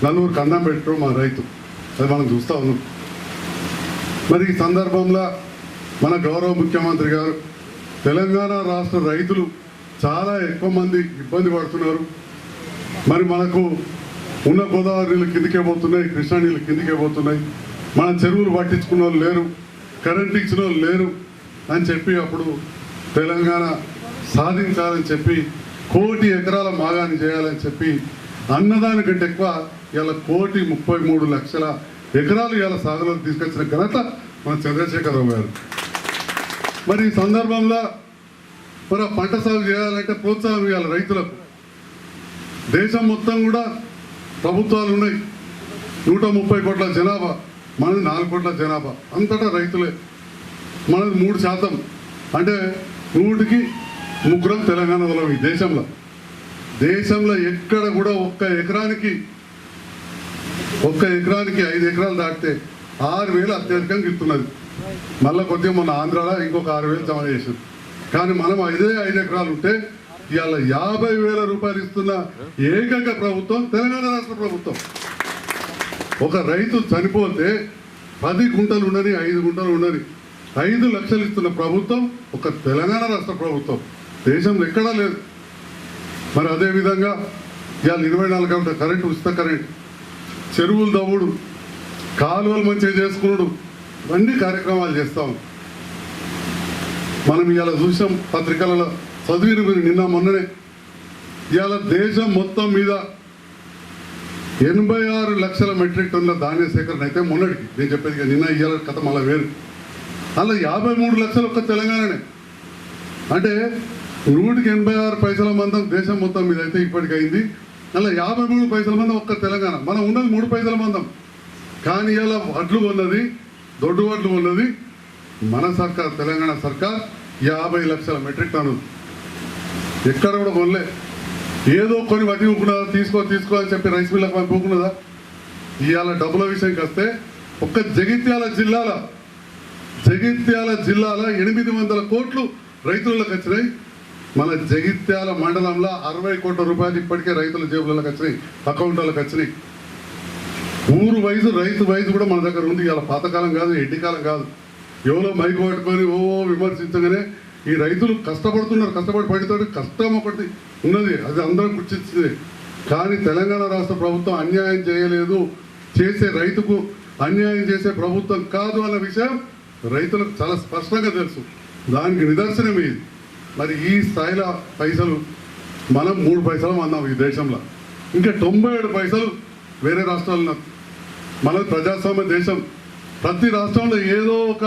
నలుగురికి అన్నం పెట్టడం మన రైతు, అది మనం చూస్తూ ఉన్నాం. మరి ఈ సందర్భంలో మన గౌరవ ముఖ్యమంత్రి గారు తెలంగాణ రాష్ట్ర రైతులు చాలా ఎక్కువ మంది ఇబ్బంది పడుతున్నారు. మరి మనకు ఉన్న గోదావరి నీళ్ళు కిందికే పోతున్నాయి, కృష్ణా నీళ్ళు కిందికే పోతున్నాయి, మన చెరువులు పట్టించుకున్న వాళ్ళు లేరు, కరెంట్ ఇచ్చిన వాళ్ళు లేరు అని చెప్పి అప్పుడు తెలంగాణ సాధించాలని చెప్పి 1,00,00,000 ఎకరాల మాగాన్ని చేయాలని చెప్పి అన్నదానికంటే ఎక్కువ ఇలా 1,33,00,000 ఎకరాలు ఇలా సాగులోకి తీసుకొచ్చిన ఘనత మన చంద్రశేఖరరావు గారు. మరి ఈ సందర్భంలో మరి పంట సాగు చేయాలంటే ప్రోత్సాహం ఇవ్వాలి రైతులకు. దేశం మొత్తం కూడా ప్రభుత్వాలు ఉన్నాయి. 130 కోట్ల జనాభా, మనది 4 కోట్ల జనాభా, అంతటా రైతులే. మనది 3%, అంటే 100కి 3 తెలంగాణ వాళ్ళం. ఈ దేశంలో ఎక్కడ కూడా ఒక్క ఎకరానికి 5 ఎకరాలు దాటితే 6,000 అత్యధికంగా ఇస్తున్నది. మళ్ళీ కొద్దిగా మన ఆంధ్రాలో ఇంకొక 6,000 జమ చేసింది. కానీ మనం 5 ఎకరాలు ఉంటే ఇవాళ 50,000 రూపాయలు ఇస్తున్న ఏకైక ప్రభుత్వం తెలంగాణ రాష్ట్ర ప్రభుత్వం. ఒక రైతు చనిపోతే 10 గుంటలు ఉండని 5 గుంటలు ఉండని 5 లక్షలు ఇస్తున్న ప్రభుత్వం ఒక తెలంగాణ రాష్ట్ర ప్రభుత్వం. దేశంలో ఎక్కడా లేదు. మరి అదేవిధంగా ఇవాళ 24 గంటల కరెంటు, ఉచిత కరెంట్, చెరువులు దవ్వుడు, కాలువలు మంచిగా చేసుకున్నాడు, ఇవన్నీ కార్యక్రమాలు చేస్తాం. మనం ఇవాళ చూసాం పత్రికలలో చదివిన మీరు నిన్న మొన్ననే. ఇవాళ దేశం మొత్తం మీద 86 లక్షల మెట్రిక్ టన్నుల ధాన్య సేకరణ అయితే మొన్నటికి, నేను చెప్పేది నిన్న ఇవాళ కథ మళ్ళీ వేరు. అలా 53 లక్షలు ఒక్క తెలంగాణనే. అంటే 186 పైసల మందం దేశం మొత్తం మీద అయితే ఇప్పటికైంది. అలా 53 పైసల మందం ఒక్క తెలంగాణ. మనం ఉన్నది 3 పైసల మందం. కానీ ఇలా వడ్లు ఉన్నది, దొడ్డు వడ్లు ఉన్నది మన సర్కార్, తెలంగాణ సర్కార్ 50 లక్షల మెట్రిక్ టన్నులు. ఎక్కడ కూడా కొనలే. ఏదో కొన్ని పట్టుకున్నదా, తీసుకో అని చెప్పి రైస్ మిల్లకు పంపుకున్నదా. ఇవాళ డబ్బుల విషయంకి వస్తే ఒక్క జగిత్యాల జిల్లాల 800 కోట్లు రైతులకు వచ్చినాయి. మన జగిత్యాల మండలంలో 60 కోట్ల రూపాయలు ఇప్పటికే రైతుల జేబులకు వచ్చినాయి, అకౌంట్లకు వచ్చినాయి. ఊరు వైజు, రైతు వైజు కూడా మన దగ్గర ఉంది. ఇవాళ పాతకాలం కాదు, ఎండికాలం కాదు. ఎవరో మైకు పట్టుకొని విమర్శించగానే ఈ రైతులు కష్టపడుతున్నారు. కష్టపడి పడితే కష్టం ఒకటి ఉన్నది, అది అందరం గుర్తించింది. కానీ తెలంగాణ రాష్ట్ర ప్రభుత్వం అన్యాయం చేయలేదు, చేసే రైతుకు అన్యాయం చేసే ప్రభుత్వం కాదు అన్న విషయం రైతులకు చాలా స్పష్టంగా తెలుసు. దానికి నిదర్శనం ఇది. మరి ఈ స్థాయిలో పైసలు మనం 3 పైసలు అన్నాం ఈ దేశంలో. ఇంకా 97 పైసలు వేరే రాష్ట్రాల్లో. మన ప్రజాస్వామ్య దేశం. ప్రతి రాష్ట్రంలో ఏదో ఒక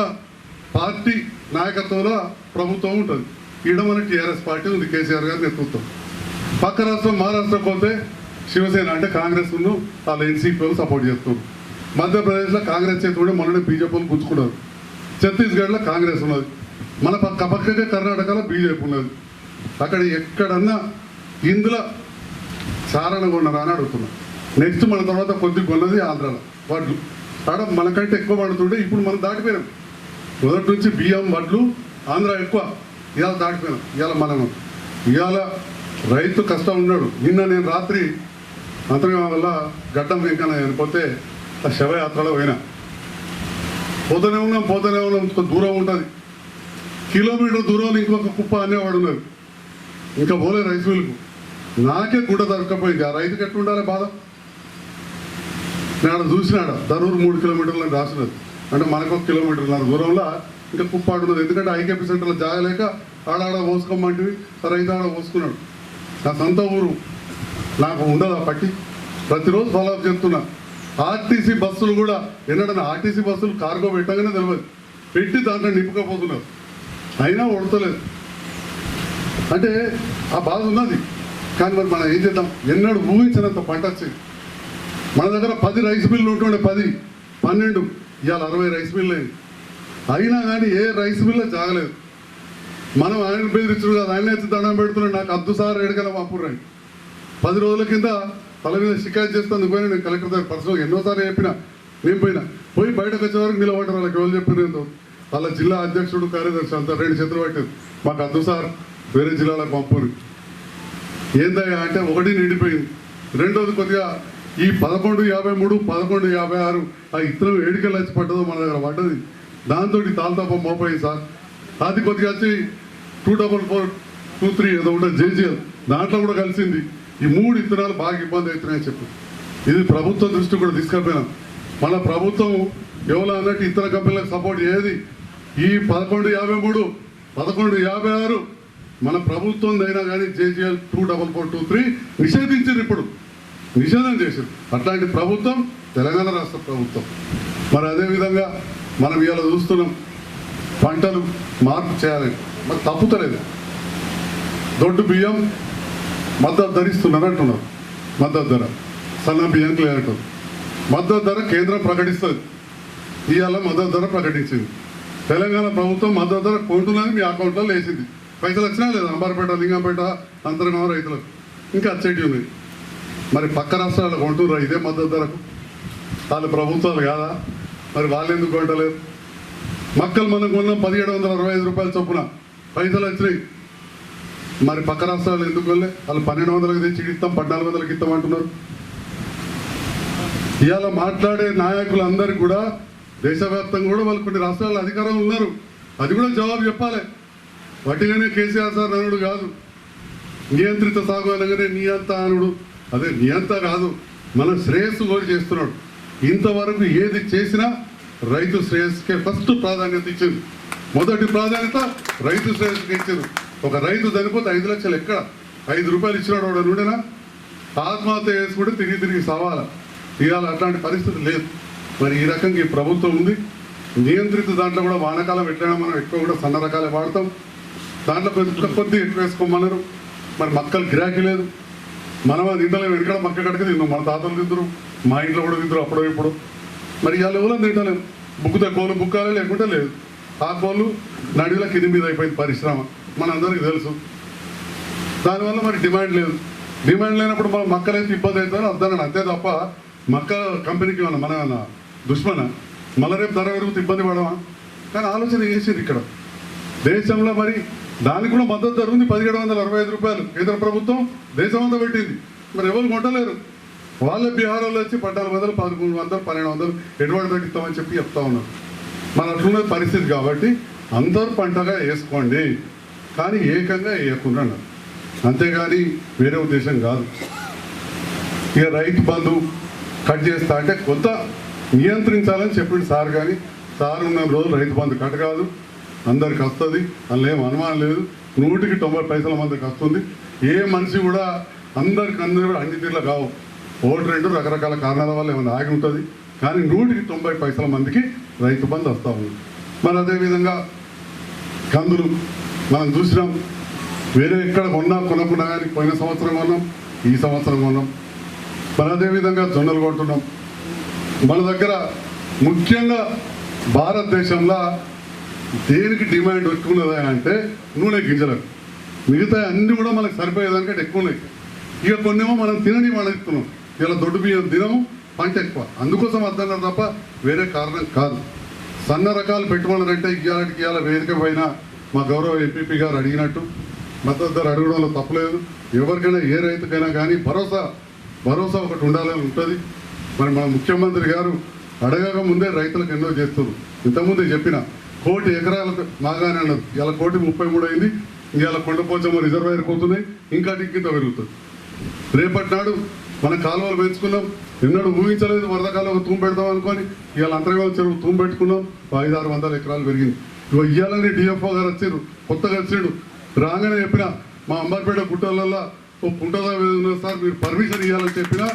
పార్టీ నాయకత్వంలో ప్రభుత్వం ఉంటుంది. ఈడ మన టీఆర్ఎస్ పార్టీ ఉంది, కేసీఆర్ గారి నేతృత్వం. పక్క రాష్ట్రం మహారాష్ట్రకు పోతే శివసేన అంటే కాంగ్రెస్ వాళ్ళ ఎన్సీపీలు సపోర్ట్ చేస్తున్నారు. మధ్యప్రదేశ్లో కాంగ్రెస్ చేతి కూడా మొన్ననే బీజేపీలు గుంజుకున్నారు. ఛత్తీస్గఢ్లో కాంగ్రెస్ ఉన్నది. మన పక్కకే కర్ణాటకలో బీజేపీ ఉన్నది. అక్కడ ఎక్కడన్నా ఇందులో చారణ కొన్నారా అని అడుగుతున్నాం. నెక్స్ట్ మన తర్వాత కొద్ది కొన్నది ఆంధ్రాలో వడ్లు. అక్కడ మనకంటే ఎక్కువ పడుతుంటే ఇప్పుడు మనం దాటిపోయినాం. మొదటి నుంచి బియ్యం, వడ్లు ఆంధ్ర ఎక్కువ. ఇవాళ దాటిపోయినాం. ఇవాళ రైతు కష్టం ఉన్నాడు. నిన్న నేను రాత్రి అంతర్గం వల్ల గడ్డం వెంకన్న చనిపోతే ఆ శవయాత్రలో పోయినా. పోతూనే ఉన్నాం. కొంత దూరం ఉంటుంది, కిలోమీటర్ దూరంలో ఇంకొక కుప్ప అనేవాడు ఉన్నారు. ఇంకా పోలే రైస్ మిల్కు. నాకే గుడ్డ దొరకపోయింది. ఆ రైతుకి ఎట్లా ఉండాలి బాధ. నేను చూసినాడు దరూరు 3 కిలోమీటర్లు అని రాసినది. అంటే మనకు 1 కిలోమీటర్ల దూరంలో ఇంకా కుప్పాడు ఉన్నది. ఎందుకంటే ఐకేపీ సెంటర్లో జాగలేక ఆడాడ పోసుకోమంటివి, రైతు ఆడ పోసుకున్నాడు. నా సొంత ఊరు, నాకు ఉండదు ఆ పట్టి. ప్రతిరోజు ఫాలోఅప్ చేస్తున్నా. ఆర్టీసీ బస్సులు కూడా ఎన్నడన్నా ఆర్టీసీ బస్సులు కార్గో పెట్టగానే తెలియదు, పెట్టి దాంట్లో నింపుకపోతున్నారు. అయినా ఉడతలేదు. అంటే ఆ బాధ ఉన్నది. కానీ మరి మనం ఏం చేద్దాం. ఎన్నడూ ఊహించినంత పంట వచ్చింది. మన దగ్గర 10 రైస్ మిల్లు ఉంటుండే, 10, 12, ఇవాళ 60 రైస్ మిల్లు అయింది. అయినా కానీ ఏ రైస్ మిల్లో జాగలేదు. మనం ఆయన బెదిరించడు కాదు, ఆయన ఎత్తి దండం పెడుతున్నాడు. నాకు అద్దు సార్ ఎడగల అప్పుడు రండి. 10 రోజుల కింద తల మీద షికాయత్ చేస్తాను పోయినా. నేను కలెక్టర్ దగ్గర పర్సనల్గా ఎన్నోసార్లు చెప్పినా. నేను పోయి బయటకు వచ్చే వరకు నిలబడ్డారు. వాళ్ళకి ఎవరు చెప్పిన వాళ్ళ జిల్లా అధ్యక్షుడు, కార్యదర్శి అంతా 2 చేతులు పట్టింది. మాకు అద్దు సార్ వేరే జిల్లాలకు పంపుని. ఏందయ్యా అంటే ఒకటి నిండిపోయింది. రెండోది కొద్దిగా ఈ 1153, 1156 ఆ ఇత్తనం ఏడికెళ్ళి వచ్చి పడ్డదో మన దగ్గర పడ్డది. దాంతో తాల్తాప మోపోయింది సార్. అది కొద్దిగా వచ్చి 24423 ఏదో ఉంటుంది జేజీఎల్, దాంట్లో కూడా కలిసింది. ఈ 3 ఇత్తనాలు బాగా ఇబ్బంది అవుతున్నాయని చెప్పి ఇది ప్రభుత్వం దృష్టి కూడా తీసుకెళ్ళిపోయినాం. మన ప్రభుత్వం ఎవరో అన్నట్టు ఇతర కంపెనీలకు సపోర్ట్ చేయదు. ఈ 1153, 1156 మన ప్రభుత్వం అయినా కానీ JGL 24423 నిషేధించారు, ఇప్పుడు నిషేధం చేశారు. అట్లాంటి ప్రభుత్వం తెలంగాణ రాష్ట్ర ప్రభుత్వం. మరి అదేవిధంగా మనం ఇవాళ చూస్తున్నాం పంటలు మార్పు చేయాలని, మరి తప్పుతలేదు. దొడ్డు బియ్యం మద్దతు ధర ఇస్తున్నారు అంటున్నారు, మద్దతు ధర సన్న బియ్యంకి లేదంటారు. మద్దతు ధర కేంద్రం ప్రకటిస్తుంది, ఇవాళ మద్దతు ధర ప్రకటించింది. తెలంగాణ ప్రభుత్వం మద్దతు ధర కొంటున్నది మీ అకౌంట్లో వేసింది. పైసలు వచ్చినా లేదా అంబార్పేట, లింగంపేట, అంతర్గామ రైతులకు ఇంకా అచ్చేటి ఉంది. మరి పక్క రాష్ట్రాలు కొంటున్నారు ఇదే మద్దతు ధరకు, వాళ్ళు ప్రభుత్వాలు కాదా? మరి వాళ్ళు ఎందుకు కొంటలేరు? మక్కలు మనం కొన్నాం 1765 రూపాయల చొప్పున, పైసలు వచ్చినాయి. మరి పక్క రాష్ట్రాలు ఎందుకు వెళ్ళే? వాళ్ళు 1200కి తెచ్చి ఇస్తాం, 1400కి ఇస్తాం అంటున్నారు. ఇవాళ మాట్లాడే నాయకులందరికీ కూడా దేశవ్యాప్తంగా కూడా వాళ్ళు కొన్ని రాష్ట్రాల్లో అధికారులు ఉన్నారు, అది కూడా జవాబు చెప్పాలి. వాటిగానే కేసీఆర్ సార్ అనుడు కాదు, నియంత్రిత సాగు అనగానే నియంత అనుడు, అదే నియంత కాదు, మన శ్రేయస్సు కూడా చేస్తున్నాడు. ఇంతవరకు ఏది చేసినా రైతు శ్రేయస్కే ఫస్ట్ ప్రాధాన్యత ఇచ్చింది. మొదటి ప్రాధాన్యత రైతు శ్రేయస్కి ఇచ్చింది. ఒక రైతు చనిపోతే 5 లక్షలు ఎక్కడ? 5 రూపాయలు ఇచ్చినాడు వాడు నుండేనా? ఆత్మహత్య చేసుకుంటే తిరిగి సావాలా? ఇవాళ అట్లాంటి పరిస్థితి లేదు. మరి ఈ రకంగా ఈ ప్రభుత్వం ఉంది. నియంత్రిత దాంట్లో కూడా వానకాలం ఎట్లయినా మనం ఎక్కువ కూడా సన్న రకాలే వాడతాం, దాంట్లో కొద్ది ఎక్కువ వేసుకోమన్నారు. మరి మక్కలు గిరాకీ లేదు, మనం తింటలేము. వెనకాల మక్క కడికి తిన్నాం, మన తాతలు తింటారు, మా ఇంట్లో కూడా తింటారు అప్పుడో ఇప్పుడు. మరి ఇవాళ ఎవరో తింటలేము. బుక్కుతో కోళ్ళు బుక్కాలే లేకుంటే లేదు. ఆ కోళ్ళు నడిలో కింది మీద అయిపోయింది పరిశ్రమ, మనందరికీ తెలుసు. దానివల్ల మరి డిమాండ్ లేదు. డిమాండ్ లేనప్పుడు మనం మక్కలైతే ఇబ్బంది అవుతారో అర్థం, అంతే తప్ప మక్క కంపెనీకి మన దుష్మన మళ్ళీ రేపు ధర పెరుగుతూ ఇబ్బంది పడమా? కానీ ఆలోచన చేసింది ఇక్కడ దేశంలో. మరి దానికి కూడా మద్దతు ధర ఉంది 1765 రూపాయలు. కేంద్ర ప్రభుత్వం దేశమంతా పెట్టింది, మరి ఎవరు కొట్టలేరు. వాళ్ళ బీహార్ వాళ్ళు వచ్చి 1400, 1300, 1200 ఎటువంటి తగ్గిస్తామని చెప్పి చెప్తా ఉన్నారు. మన అట్లున్న పరిస్థితి కాబట్టి అందరూ పంటగా వేసుకోండి, కానీ ఏకంగా వేయకుండా అన్నారు, అంతేగాని వేరే ఉద్దేశం కాదు. ఇక రైతు బంధు కట్ చేస్తా అంటే కొంత నియంత్రించాలని చెప్పిండు సార్. కానీ సార్ ఉన్న రోజులు రైతు బంధు కట్ కాదు, అందరికి వస్తుంది, అందులో ఏం అనుమానం లేదు. 100కి 90 పైసల మందికి వస్తుంది. ఏ మనిషి కూడా అందరికి అన్ని తీర్లు కావు, 1-2 రకరకాల కారణాల వల్ల ఏమైనా ఆగి ఉంటుంది. కానీ 100కి 90 పైసల మందికి రైతు బంధు వస్తూ ఉంది. మరి అదేవిధంగా కందులు మనం చూసినాం, వేరే ఎక్కడ కొనకుండా కానీ పోయిన సంవత్సరం కొన్నాం, ఈ సంవత్సరం కొన్నాం. మరి అదేవిధంగా జొన్నలు కొంటున్నాం. మన దగ్గర ముఖ్యంగా భారతదేశంలో దేనికి డిమాండ్ ఎక్కువ ఉన్నదా అంటే నూనె గింజలకు. మిగతా అన్నీ కూడా మనకు సరిపోయేదానికంటే ఎక్కువ ఉన్నాయి. ఇక కొన్నేమో మనం తినని మనం ఇస్తున్నాం. ఇలా దొడ్డు బియ్యం తినము, పంట ఎక్కువ, అందుకోసం అర్థం తప్ప వేరే కారణం కాదు. సన్న రకాలు పెట్టుకోవాలంటే ఇవాళ వేదిక పైన మా గౌరవ ఎంపీపీ గారు అడిగినట్టు మద్దతు ధర అడగడంలో తప్పలేదు. ఎవరికైనా ఏ రైతుకైనా కానీ భరోసా ఒకటి ఉండాలని ఉంటుంది. మరి మన ముఖ్యమంత్రి గారు అడగక ముందే రైతులకు ఎన్నో చేస్తున్నారు. ఇంతకుముందే చెప్పిన 1 కోటి ఎకరాలకు మాగానే అన్నారు, ఇలా 1,33,000 అయింది. ఇవాళ కొండపోచమ్మ రిజర్వాయర్ పోతున్నాయి, ఇంకా ఇంకింత పెరుగుతుంది. రేపటి నాడు మనం కాలువలు పెంచుకున్నాం, ఎన్నడూ ఊహించలేదు వరద కాలువ తూము పెడతాం అనుకొని ఇవాళ అంతర్గామ చెరువు తూము పెట్టుకున్నాం, 500-600 ఎకరాలు పెరిగింది. ఇవాళని డిఎఫ్ఓ గారు వచ్చారు, కొత్తగా వచ్చాడు, రాగానే చెప్పిన మా అంబార్పేట గుట్టలలో ఓ పుంటదా సార్ మీరు పర్మిషన్ ఇవ్వాలని చెప్పినా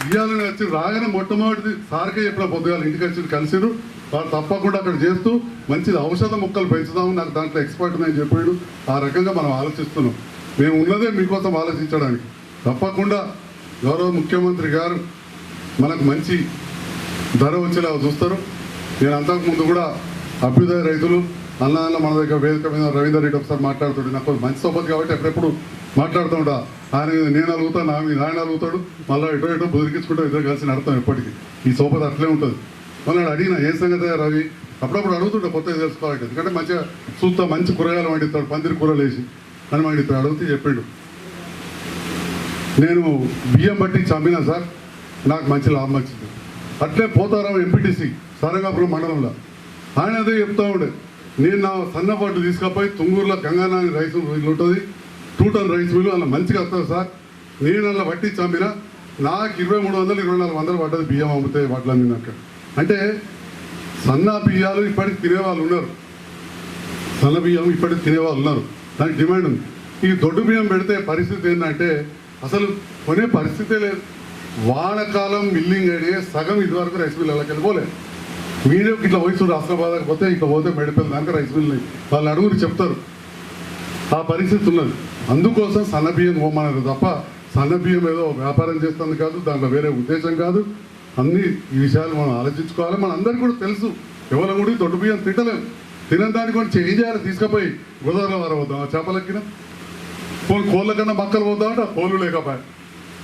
ఇవ్వాలని వచ్చి రాగానే మొట్టమొదటిది సార్కే చెప్పిన పొద్దుగాల ఇంటికి వచ్చి కలిసిరు. వాళ్ళు తప్పకుండా అక్కడ చేస్తూ మంచిది ఔషధ మొక్కలు పెంచుదాము, నాకు దాంట్లో ఎక్స్పర్ట్ అని చెప్పాడు. ఆ రకంగా మనం ఆలోచిస్తున్నాం. మేము ఉన్నదే మీకోసం ఆలోచించడానికి. తప్పకుండా గౌరవ ముఖ్యమంత్రి గారు మనకు మంచి ధర వచ్చేలా చూస్తారు. నేను అంతకుముందు కూడా అభ్యుదయ రైతులు అన్న మన దగ్గర వేదిక మీద రవీందర్ రెడ్డి ఒకసారి మాట్లాడుతాడు, నాకు మంచి సోపతి కాబట్టి ఎప్పుడెప్పుడు మాట్లాడుతూ ఉంటా. ఆయన నేను అడుగుతాను, నా మీద ఆయన అడుగుతాడు, మళ్ళీ ఎటో బుదిరికించుకుంటూ ఇద్దరు కలిసి నడతాం. ఎప్పటికీ ఈ సోపతి అట్లే ఉంటుంది. మళ్ళీ అడిగిన ఏ సంగతి రవి అప్పుడప్పుడు అడుగుతుంటే కొత్తగా తెలుసుకోవాలి, ఎందుకంటే మంచిగా చూస్తా మంచి కూరగాయలు వండిస్తాడు, పందిరి కూరలు వేసి అని వండిస్తాడు. అడిగితే చెప్పిండు, నేను బియ్యం బట్టి చంపినా సార్, నాకు మంచి లాభం వచ్చింది. అట్లే పోతారాం ఎంపీటీసీ సరంగాపురం మండలంలో ఆయన అదే చెప్తా ఉండే, నేను నా సన్నపాటు తీసుకపోయి తుంగూరులో గంగానాని రైస్ మిల్ ఉంటుంది, 2 టన్ రైస్ మిల్లు అలా మంచిగా వస్తుంది సార్. నేను అలా బట్టి చంపినా నాకు 2300-2400 పడ్డది బియ్యం అమ్ముతాయి వాటిలన్నీ. అక్కడ అంటే సన్న బియ్యాలు ఇప్పటికి తినేవాళ్ళు ఉన్నారు, సన్న బియ్యం ఇప్పటికి తినేవాళ్ళు ఉన్నారు. దానికి డిమాండ్ ఉంది. ఈ దొడ్డు బియ్యం పెడితే పరిస్థితి ఏంటంటే అసలు కొనే పరిస్థితే లేదు. వానకాలం మిల్లింగ్ అయ్యే సగం ఇదివరకు రైస్ మిల్లర్లకు వెళ్ళిపోలేదు. మీడియాకి ఇట్లా వయసు రాష్ట్రబాదకు పోతే ఇట్లా పోతే మెడిపల్ దాకా రైస్ మిల్ వాళ్ళు అడుగురు చెప్తారు. ఆ పరిస్థితి ఉన్నది. అందుకోసం సన్నబియ్యం పోమన్నారు తప్ప సన్నబియ్యం ఏదో వ్యాపారం చేస్తుంది కాదు, దాంట్లో వేరే ఉద్దేశం కాదు. అన్ని ఈ విషయాలు మనం ఆలోచించుకోవాలి. మన అందరికీ కూడా తెలుసు, ఎవరు కూడా దొడ్డు బియ్యం తింటలేము. తినడానికి కూడా ఏం చేయాలి, తీసుకుపోయి గోదావరిలో వారవద్దాం, ఆ చేపలెక్కిన కోళ్ళ కన్నా మక్కలు పోద్దామంటే ఆ కోళ్ళు లేకపోయాయి,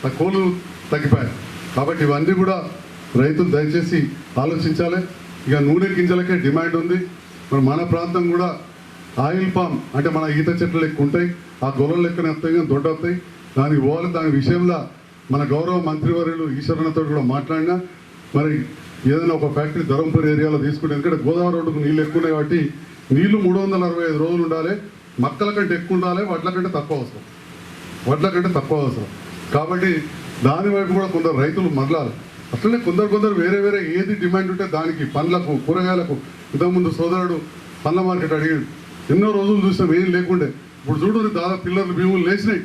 ఆ కోళ్ళు తగ్గిపోయాయి. కాబట్టి ఇవన్నీ కూడా రైతులు దయచేసి ఆలోచించాలి. ఇక నూనె గింజలకే డిమాండ్ ఉంది. మన ప్రాంతం కూడా ఆయిల్ పామ్ అంటే మన ఈత చెట్లు లెక్క ఉంటాయి, ఆ గొర్రెల లెక్కనే వస్తాయి కానీ దొడ్డు వస్తాయి. దానికి పోవాలి. దాని విషయంలో మన గౌరవ మంత్రివర్యులు ఈశ్వరన్నతో కూడా మాట్లాడినా మరి ఏదైనా ఒక ఫ్యాక్టరీ ధర్మపురి ఏరియాలో తీసుకుంటే, ఎందుకంటే గోదావరి రోడ్డుకు నీళ్ళు ఎక్కువ ఉన్నాయి కాబట్టి నీళ్లు 365 రోజులు ఉండాలి. మక్కల కంటే ఎక్కువ ఉండాలి, వడ్ల కంటే తక్కువ అవసరం. కాబట్టి దాని వైపు కూడా కొందరు రైతులు మరలాలి. అట్లనే కొందరు వేరే ఏది డిమాండ్ ఉంటే దానికి పండ్లకు కూరగాయలకు ఇంతకుముందు సోదరుడు పండ్ల మార్కెట్ అడిగాడు. ఎన్నో రోజులు చూసినాం ఏం లేకుండే. ఇప్పుడు చూడు దాదాపు పిల్లర్లు భీములు లేచినాయి.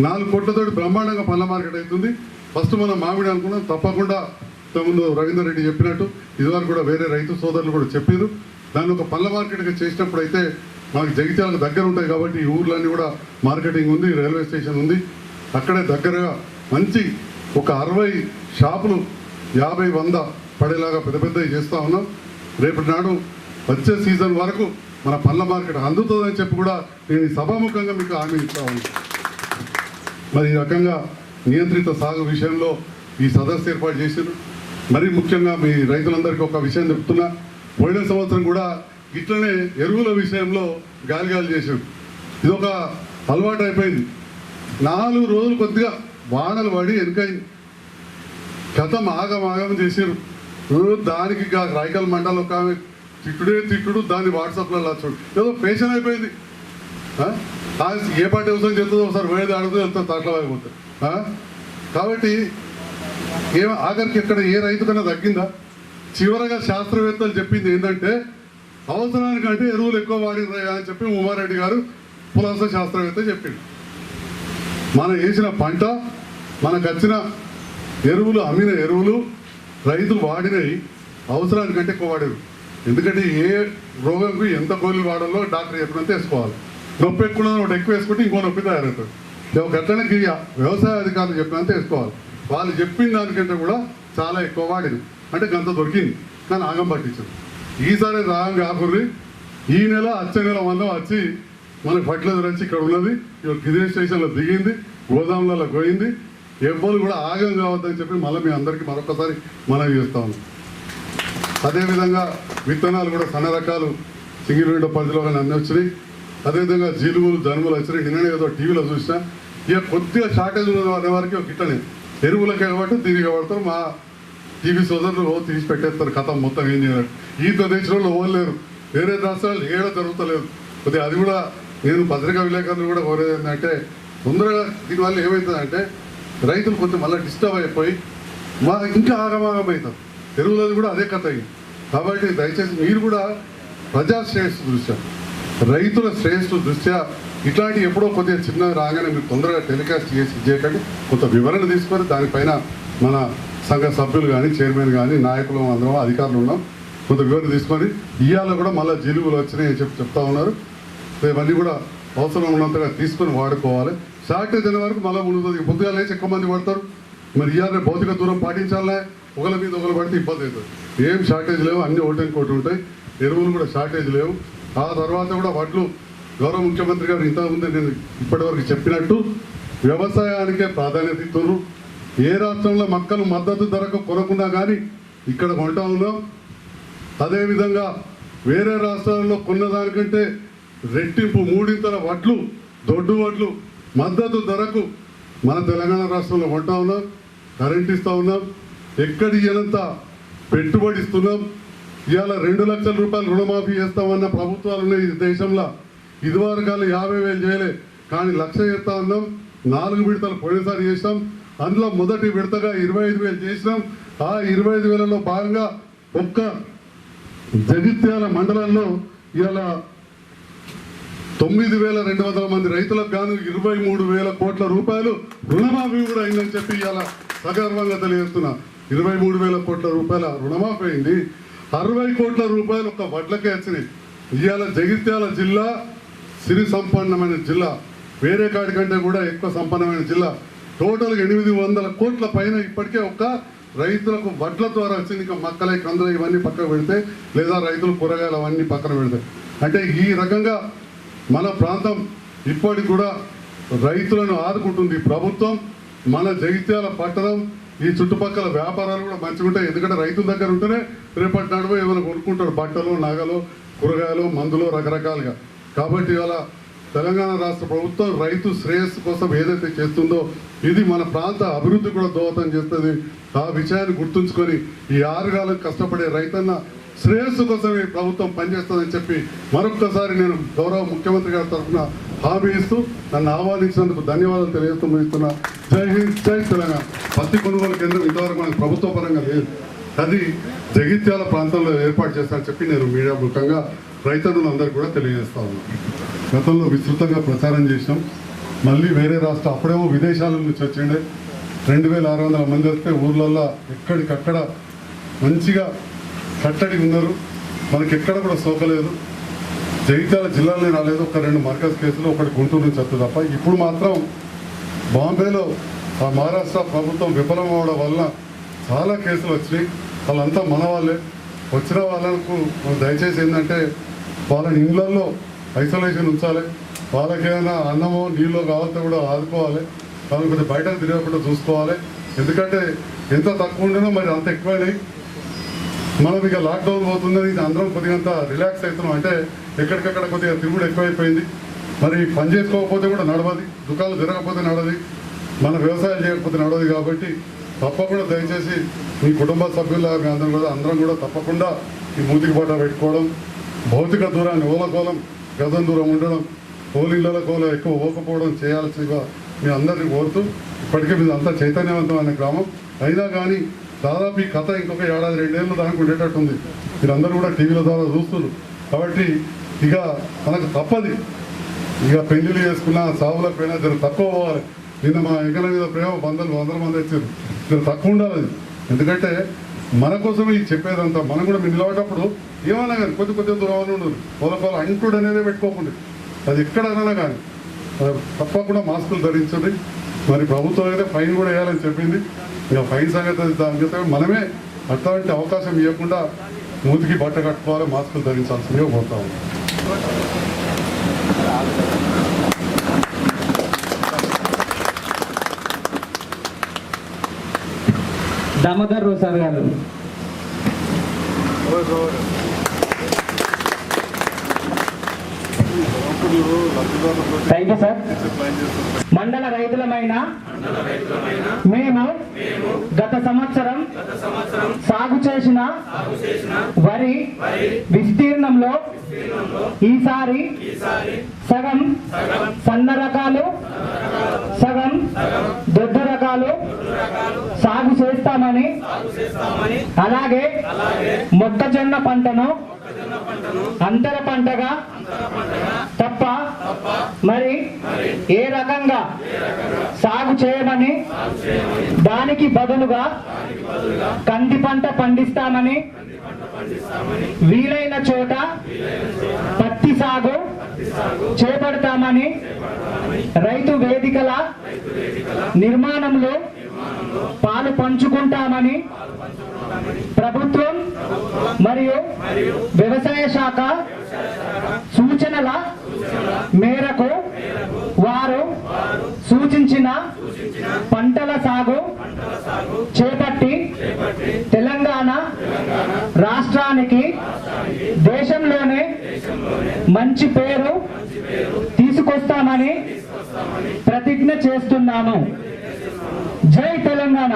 4 కోట్లతోటి బ్రహ్మాండంగా పండ్ల మార్కెట్ అవుతుంది. ఫస్ట్ మనం మామిడి అనుకున్నాం, తప్పకుండా ఇంతకుముందు రవీందర్ రెడ్డి చెప్పినట్టు ఇదివరకు కూడా వేరే రైతు సోదరులు కూడా చెప్పారు. దాన్ని ఒక పండ్ల మార్కెట్గా చేసినప్పుడు అయితే మనకి జగిత్యాలకు దగ్గర ఉంటాయి కాబట్టి ఈ ఊర్లన్నీ కూడా మార్కెటింగ్ ఉంది, రైల్వే స్టేషన్ ఉంది. అక్కడే దగ్గరగా మంచి ఒక 60 షాపులు 50-100 పడేలాగా పెద్దవి చేస్తూ ఉన్నాం. రేపటి నాడు వచ్చే సీజన్ వరకు మన పండ్ల మార్కెట్ అందుతుందని చెప్పి కూడా నేను సభాముఖంగా మీకు హామీ ఇస్తా ఉన్నాను. మరి ఈ రకంగా నియంత్రిత సాగు విషయంలో ఈ సదస్సు ఏర్పాటు చేశారు. మరి ముఖ్యంగా మీ రైతులందరికీ ఒక విషయం చెప్తున్నా, పోయిన సంవత్సరం కూడా ఇట్లనే ఎరువుల విషయంలో గాలి చేశారు. ఇది ఒక అలవాటు అయిపోయింది. 4 రోజులు కొద్దిగా వానలు పడి వెనుకైంది, కథం ఆగం చేశారు. దానికి రాయకల్ మండలం ఒక ఆమె తిట్టుడు దాన్ని వాట్సాప్లో చూడు ఏదో పేషన్ అయిపోయింది. ఏ పార్టీ వ్యవసాయం చేస్తుందో ఒకసారి వేడి ఆడుతుంది, వెళ్తా తట్ల అయిపోతుంది. కాబట్టి ఆఖరికి ఎక్కడ ఏ రైతు కన్నా తగ్గిందా? చివరగా శాస్త్రవేత్తలు చెప్పింది ఏంటంటే అవసరానికంటే ఎరువులు ఎక్కువ వాడిరా అని చెప్పి ఉమారెడ్డి గారు పులాస శాస్త్రవేత్త చెప్పిండు. మనం వేసిన పంట, మనకు వచ్చిన ఎరువులు, అమ్మిన ఎరువులు రైతులు వాడినవి అవసరానికంటే ఎక్కువ వాడేరు. ఎందుకంటే ఏ రోగంకు ఎంత గోళీలు వాడాలో డాక్టర్ చెప్పినంత వేసుకోవాలి. నొప్పి ఎక్కువ ఒకటి ఎక్కువ వేసుకుంటే ఇంకో నొప్పి తయారవుతుంది. గట్లనే వ్యవసాయ అధికారులు చెప్పినంత వేసుకోవాలి. వాళ్ళు చెప్పిన దానికంటే కూడా చాలా ఎక్కువ వాడింది అంటే గంత దొరికింది, కానీ ఆగం పట్టించింది. ఈసారి రాగం కాకుర్రి ఈ నెల వచ్చే నెల మందం వచ్చి మనకు ఫర్టిలైజర్ వచ్చి ఇక్కడ ఉన్నది, గిరిజన స్టేషన్లో దిగింది, గోదాములలో పోయింది. ఎవ్వరు కూడా ఆగం కావద్దని చెప్పి మళ్ళీ మీ అందరికీ మరొకసారి మనవి చేస్తా ఉన్నాం. అదేవిధంగా విత్తనాలు కూడా సన్న రకాలు సింగిల్ విండో పరిధిలో కానీ అన్నీ వచ్చినాయి. అదేవిధంగా జీలుగులు జనుములు వచ్చినాయి. నిన్ననే ఏదో టీవీలో చూసినా ఇక కొద్దిగా షార్టేజ్ ఉన్న వారికి ఒక ఇట్లనే ఎరువులకే కాబట్టి దీనికి పడతారు. మా టీవీ సోదరులు తీసి పెట్టేస్తారు కథ మొత్తం ఏం చేయాలి. ఈ ప్రదేశంలో ఓడలేరు, వేరే రాష్ట్రాలు ఏడ జరుగుతలేదు. కొద్దిగా అది కూడా నేను పత్రికా విలేకరులు కూడా కోరేది ఏంటంటే తొందరగా దీనివల్ల ఏమవుతుందంటే రైతులు కొంచెం మళ్ళీ డిస్టర్బ్ అయిపోయి ఇంకా ఆగమాగం అవుతారు. ఎరువులది కూడా అదే కథ అయింది. కాబట్టి దయచేసి మీరు కూడా ప్రజా శ్రేయస్సు దృష్ట్యా, రైతుల శ్రేయస్సు దృష్ట్యా ఇట్లాంటి ఎప్పుడో కొద్దిగా చిన్న రాగానే మీరు తొందరగా టెలికాస్ట్ చేయకండి. కొంత వివరణ తీసుకొని దానిపైన మన సంఘ సభ్యులు కానీ చైర్మన్ కానీ నాయకులు అందరం అధికారులు ఉన్నాం, కొంత వివరణ తీసుకొని ఇవాళ కూడా మళ్ళీ జీలుగులు వచ్చినాయి అని చెప్తా ఉన్నారు. ఇవన్నీ కూడా అవసరం ఉన్నంతగా తీసుకొని వాడుకోవాలి. షార్టేజ్ అనే వరకు మళ్ళీ ముందుతుంది. పొద్దుగా లేచి ఎక్కువ మంది పడతారు. మరి ఇవాళ భౌతిక దూరం పాటించాలనే ఒకరి మీద ఒకరు పడితే ఇబ్బంది అవుతుంది. ఏం షార్టేజ్ లేవు, అన్ని ఒకటి ఉంటాయి. ఎరువులు కూడా షార్టేజ్ లేవు. ఆ తర్వాత కూడా వడ్లు గౌరవ ముఖ్యమంత్రి గారు ఇంతకుముందే నేను ఇప్పటివరకు చెప్పినట్టు వ్యవసాయానికే ప్రాధాన్యత ఇస్తున్నారు. ఏ రాష్ట్రంలో మక్కలు మద్దతు ధరకు కొనకుండా కానీ ఇక్కడ కొంటా ఉన్నాం. అదేవిధంగా వేరే రాష్ట్రాల్లో కొన్నదానికంటే రెట్టింపు 3 వడ్లు, దొడ్డు వడ్లు మద్దతు ధరకు మన తెలంగాణ రాష్ట్రంలో కొంటా ఉన్నాం. కరెంట్ ఇస్తూ ఉన్నాం. ఎక్కడి ఎంత పెట్టుబడి ఇస్తున్నాం. ఇవాళ 2 లక్షల రూపాయలు రుణమాఫీ చేస్తామన్న ప్రభుత్వాలు ఉన్నాయి ఈ దేశంలో. ఇదివరకు 50,000 చేయలే, కానీ 1,00,000 చేస్తా ఉన్నాం. 4 విడతలు పోయినసారి చేసినాం. అందులో మొదటి విడతగా 25,000 చేసినాం. ఆ 25,000లో భాగంగా ఒక్క జగిత్యాల మండలంలో ఇవాళ 9,200 మంది రైతులకు గాను 23,000 కోట్ల రూపాయలు రుణమాఫీ కూడా అయిందని చెప్పి ఇవాళ సగర్వంగా తెలియజేస్తున్నా. 23,000 కోట్ల రూపాయల రుణమాఫీ అయింది. 60 కోట్ల రూపాయలు ఒక వడ్లకే వచ్చినాయి. ఇవాళ జగిత్యాల జిల్లా సిరి సంపన్నమైన జిల్లా, వేరే కాడి కంటే కూడా ఎక్కువ సంపన్నమైన జిల్లా. టోటల్గా 800 కోట్ల పైన ఇప్పటికే ఒక రైతులకు వడ్ల ద్వారా వచ్చింది. ఇంకా మక్కలే కందులు ఇవన్నీ పక్కన పెడితే, లేదా రైతులు కూరగాయలు అవన్నీ పక్కన పెడితే, అంటే ఈ రకంగా మన ప్రాంతం ఇప్పటికి కూడా రైతులను ఆదుకుంటుంది ప్రభుత్వం. మన జగిత్యాల పట్టణం, ఈ చుట్టుపక్కల వ్యాపారాలు కూడా మంచిగా ఉంటాయి. ఎందుకంటే రైతుల దగ్గర ఉంటేనే రేపటి నడువ ఏమైనా కొనుక్కుంటారు, బట్టలు, నగలు, కూరగాయలు, మందులు రకరకాలుగా. కాబట్టి ఇవాళ తెలంగాణ రాష్ట్ర ప్రభుత్వం రైతు శ్రేయస్సు కోసం ఏదైతే చేస్తుందో ఇది మన ప్రాంత అభివృద్ధి కూడా దోహదం చేస్తుంది. ఆ విషయాన్ని గుర్తుంచుకొని ఈ 6 కాలం కష్టపడే రైతన్న శ్రేయస్సు కోసం ఈ ప్రభుత్వం పనిచేస్తుందని చెప్పి మరొక్కసారి నేను గౌరవ ముఖ్యమంత్రి గారి తరఫున హామీ ఇస్తూ నన్ను ఆహ్వానించినందుకు ధన్యవాదాలు తెలియజేస్తూ ముగిస్తున్నా. జై హింద్, జై తెలంగాణ. పత్తి కొనుగోలు కేంద్రం ఇంతవరకు మనకు ప్రభుత్వ పరంగా లేదు, అది జగిత్యాల ప్రాంతంలో ఏర్పాటు చేస్తారని చెప్పి నేను మీడియా ముఖంగా రైతన్నులందరికీ కూడా తెలియజేస్తా ఉన్నాను. గతంలో విస్తృతంగా ప్రచారం చేసినాం. మళ్ళీ వేరే రాష్ట్రం, అప్పుడేమో విదేశాల నుంచి వచ్చిండే 2,600 మంది వస్తే ఊర్లల్లో ఎక్కడికక్కడ మంచిగా కట్టడి ఉన్నారు. మనకి ఎక్కడ కూడా సోకలేదు. జగిత్యాల జిల్లాలోనే రాలేదు. ఒక 2 మర్కజ్ కేసులు, ఒకటి గుంటూరు నుంచి వస్తుంది తప్ప. ఇప్పుడు మాత్రం బాంబేలో ఆ మహారాష్ట్ర ప్రభుత్వం విఫలం అవడం వల్ల చాలా కేసులు వచ్చినాయి. వాళ్ళంతా మన వాళ్ళే. వచ్చిన వాళ్ళకు దయచేసి ఏంటంటే వాళ్ళని ఇళ్ళల్లో ఐసోలేషన్ ఉంచాలి. వాళ్ళకి ఏమైనా అన్నమో నీళ్ళో కావాలంటే కూడా ఆదుకోవాలి. వాళ్ళని కొంచెం బయటకు తిరగకుండా చూసుకోవాలి. ఎందుకంటే ఎంత తక్కువ ఉండేనో మరి అంత ఎక్కువైనాయి. మనం ఇక లాక్డౌన్ పోతుందని అందరం కొద్దిగా రిలాక్స్ అవుతున్నాం. అంటే ఎక్కడికక్కడ కొద్దిగా తిరుగుడు ఎక్కువైపోయింది. మరి పని చేసుకోకపోతే కూడా నడవది, దుకాణాలు తిరగకపోతే నడవది, మన వ్యవసాయం చేయకపోతే నడవది. కాబట్టి తప్పకుండా దయచేసి మీ కుటుంబ సభ్యుల అందరం కూడా తప్పకుండా ఈ మూతికి బాట పెట్టుకోవడం, భౌతిక దూరాన్ని ఓలకోలం గజం దూరం ఉండడం, పోలింగ్ల కోలం ఎక్కువ ఓకపోవడం చేయాల్సిగా మీ అందరినీ కోరుతూ, ఇప్పటికే మీరు అంతా చైతన్యవంతమైన గ్రామం అయినా కానీ దాదాపు ఈ కథ ఇంకొక 1-2 ఏళ్ళు దానికి ఉండేటట్టుంది. మీరందరూ కూడా టీవీల ద్వారా చూస్తున్నారు. కాబట్టి ఇక మనకు తప్పది. ఇక పెళ్లిళ్ళు చేసుకున్నా, సావులకు పోయినా జర తక్కువ పోవాలి. నిన్న మా ఎంకల మీద ప్రేమ 100 మంది వచ్చారు. జర తక్కువ ఉండాలి. ఎందుకంటే మన కోసమే ఇది చెప్పేదంతా. మనం కూడా మీరు నిలబడేటప్పుడు ఏమన్నా కానీ కొద్ది దూరం ఉండదు. వాళ్ళ అంటుడు అనేది పెట్టుకోకుండా, అది ఎక్కడైనా కానీ తప్పకుండా మాస్కులు ధరించండి. మరి ప్రభుత్వం అయితే ఫైన్ కూడా వేయాలని చెప్పింది. ఇక ఫైన్ సంగతి దాని చేస్తే మనమే అట్లాంటి అవకాశం ఇవ్వకుండా మూతికి బట్ట కట్టుకోవాలి, మాస్కులు ధరించాల్సిందిగా కోరుతా ఉన్నాం. దామోదర్ సార్ గారు. Thank you sir. మండల రైతులమైన మేము గత సంవత్సరం సాగు చేసిన వరి విస్తీర్ణంలో ఈసారి సగం సన్న రకాలు, సగం దొడ్డ రకాలు సాగు చేస్తామని, అలాగే మొక్కజొన్న పంటను అంతర పంటగా తప్ప మరి ఏ రకంగా సాగు చేయమని, దానికి బదులుగా కంది పంట పండిస్తామని, వీలైన చోట పత్తి సాగు చేపడతామని, రైతు వేదికల నిర్మాణంలో పాలు పంచుకుంటామని ప్రభుత్వం మరియు వ్యవసాయ శాఖ సూచనల మేరకు వారు సూచించిన పంటల సాగు చేపట్టి తెలంగాణ రాష్ట్రానికి దేశంలోనే మంచి పేరు తీసుకొస్తామని ప్రతిజ్ఞ చేస్తున్నాము. జై తెలంగాణ.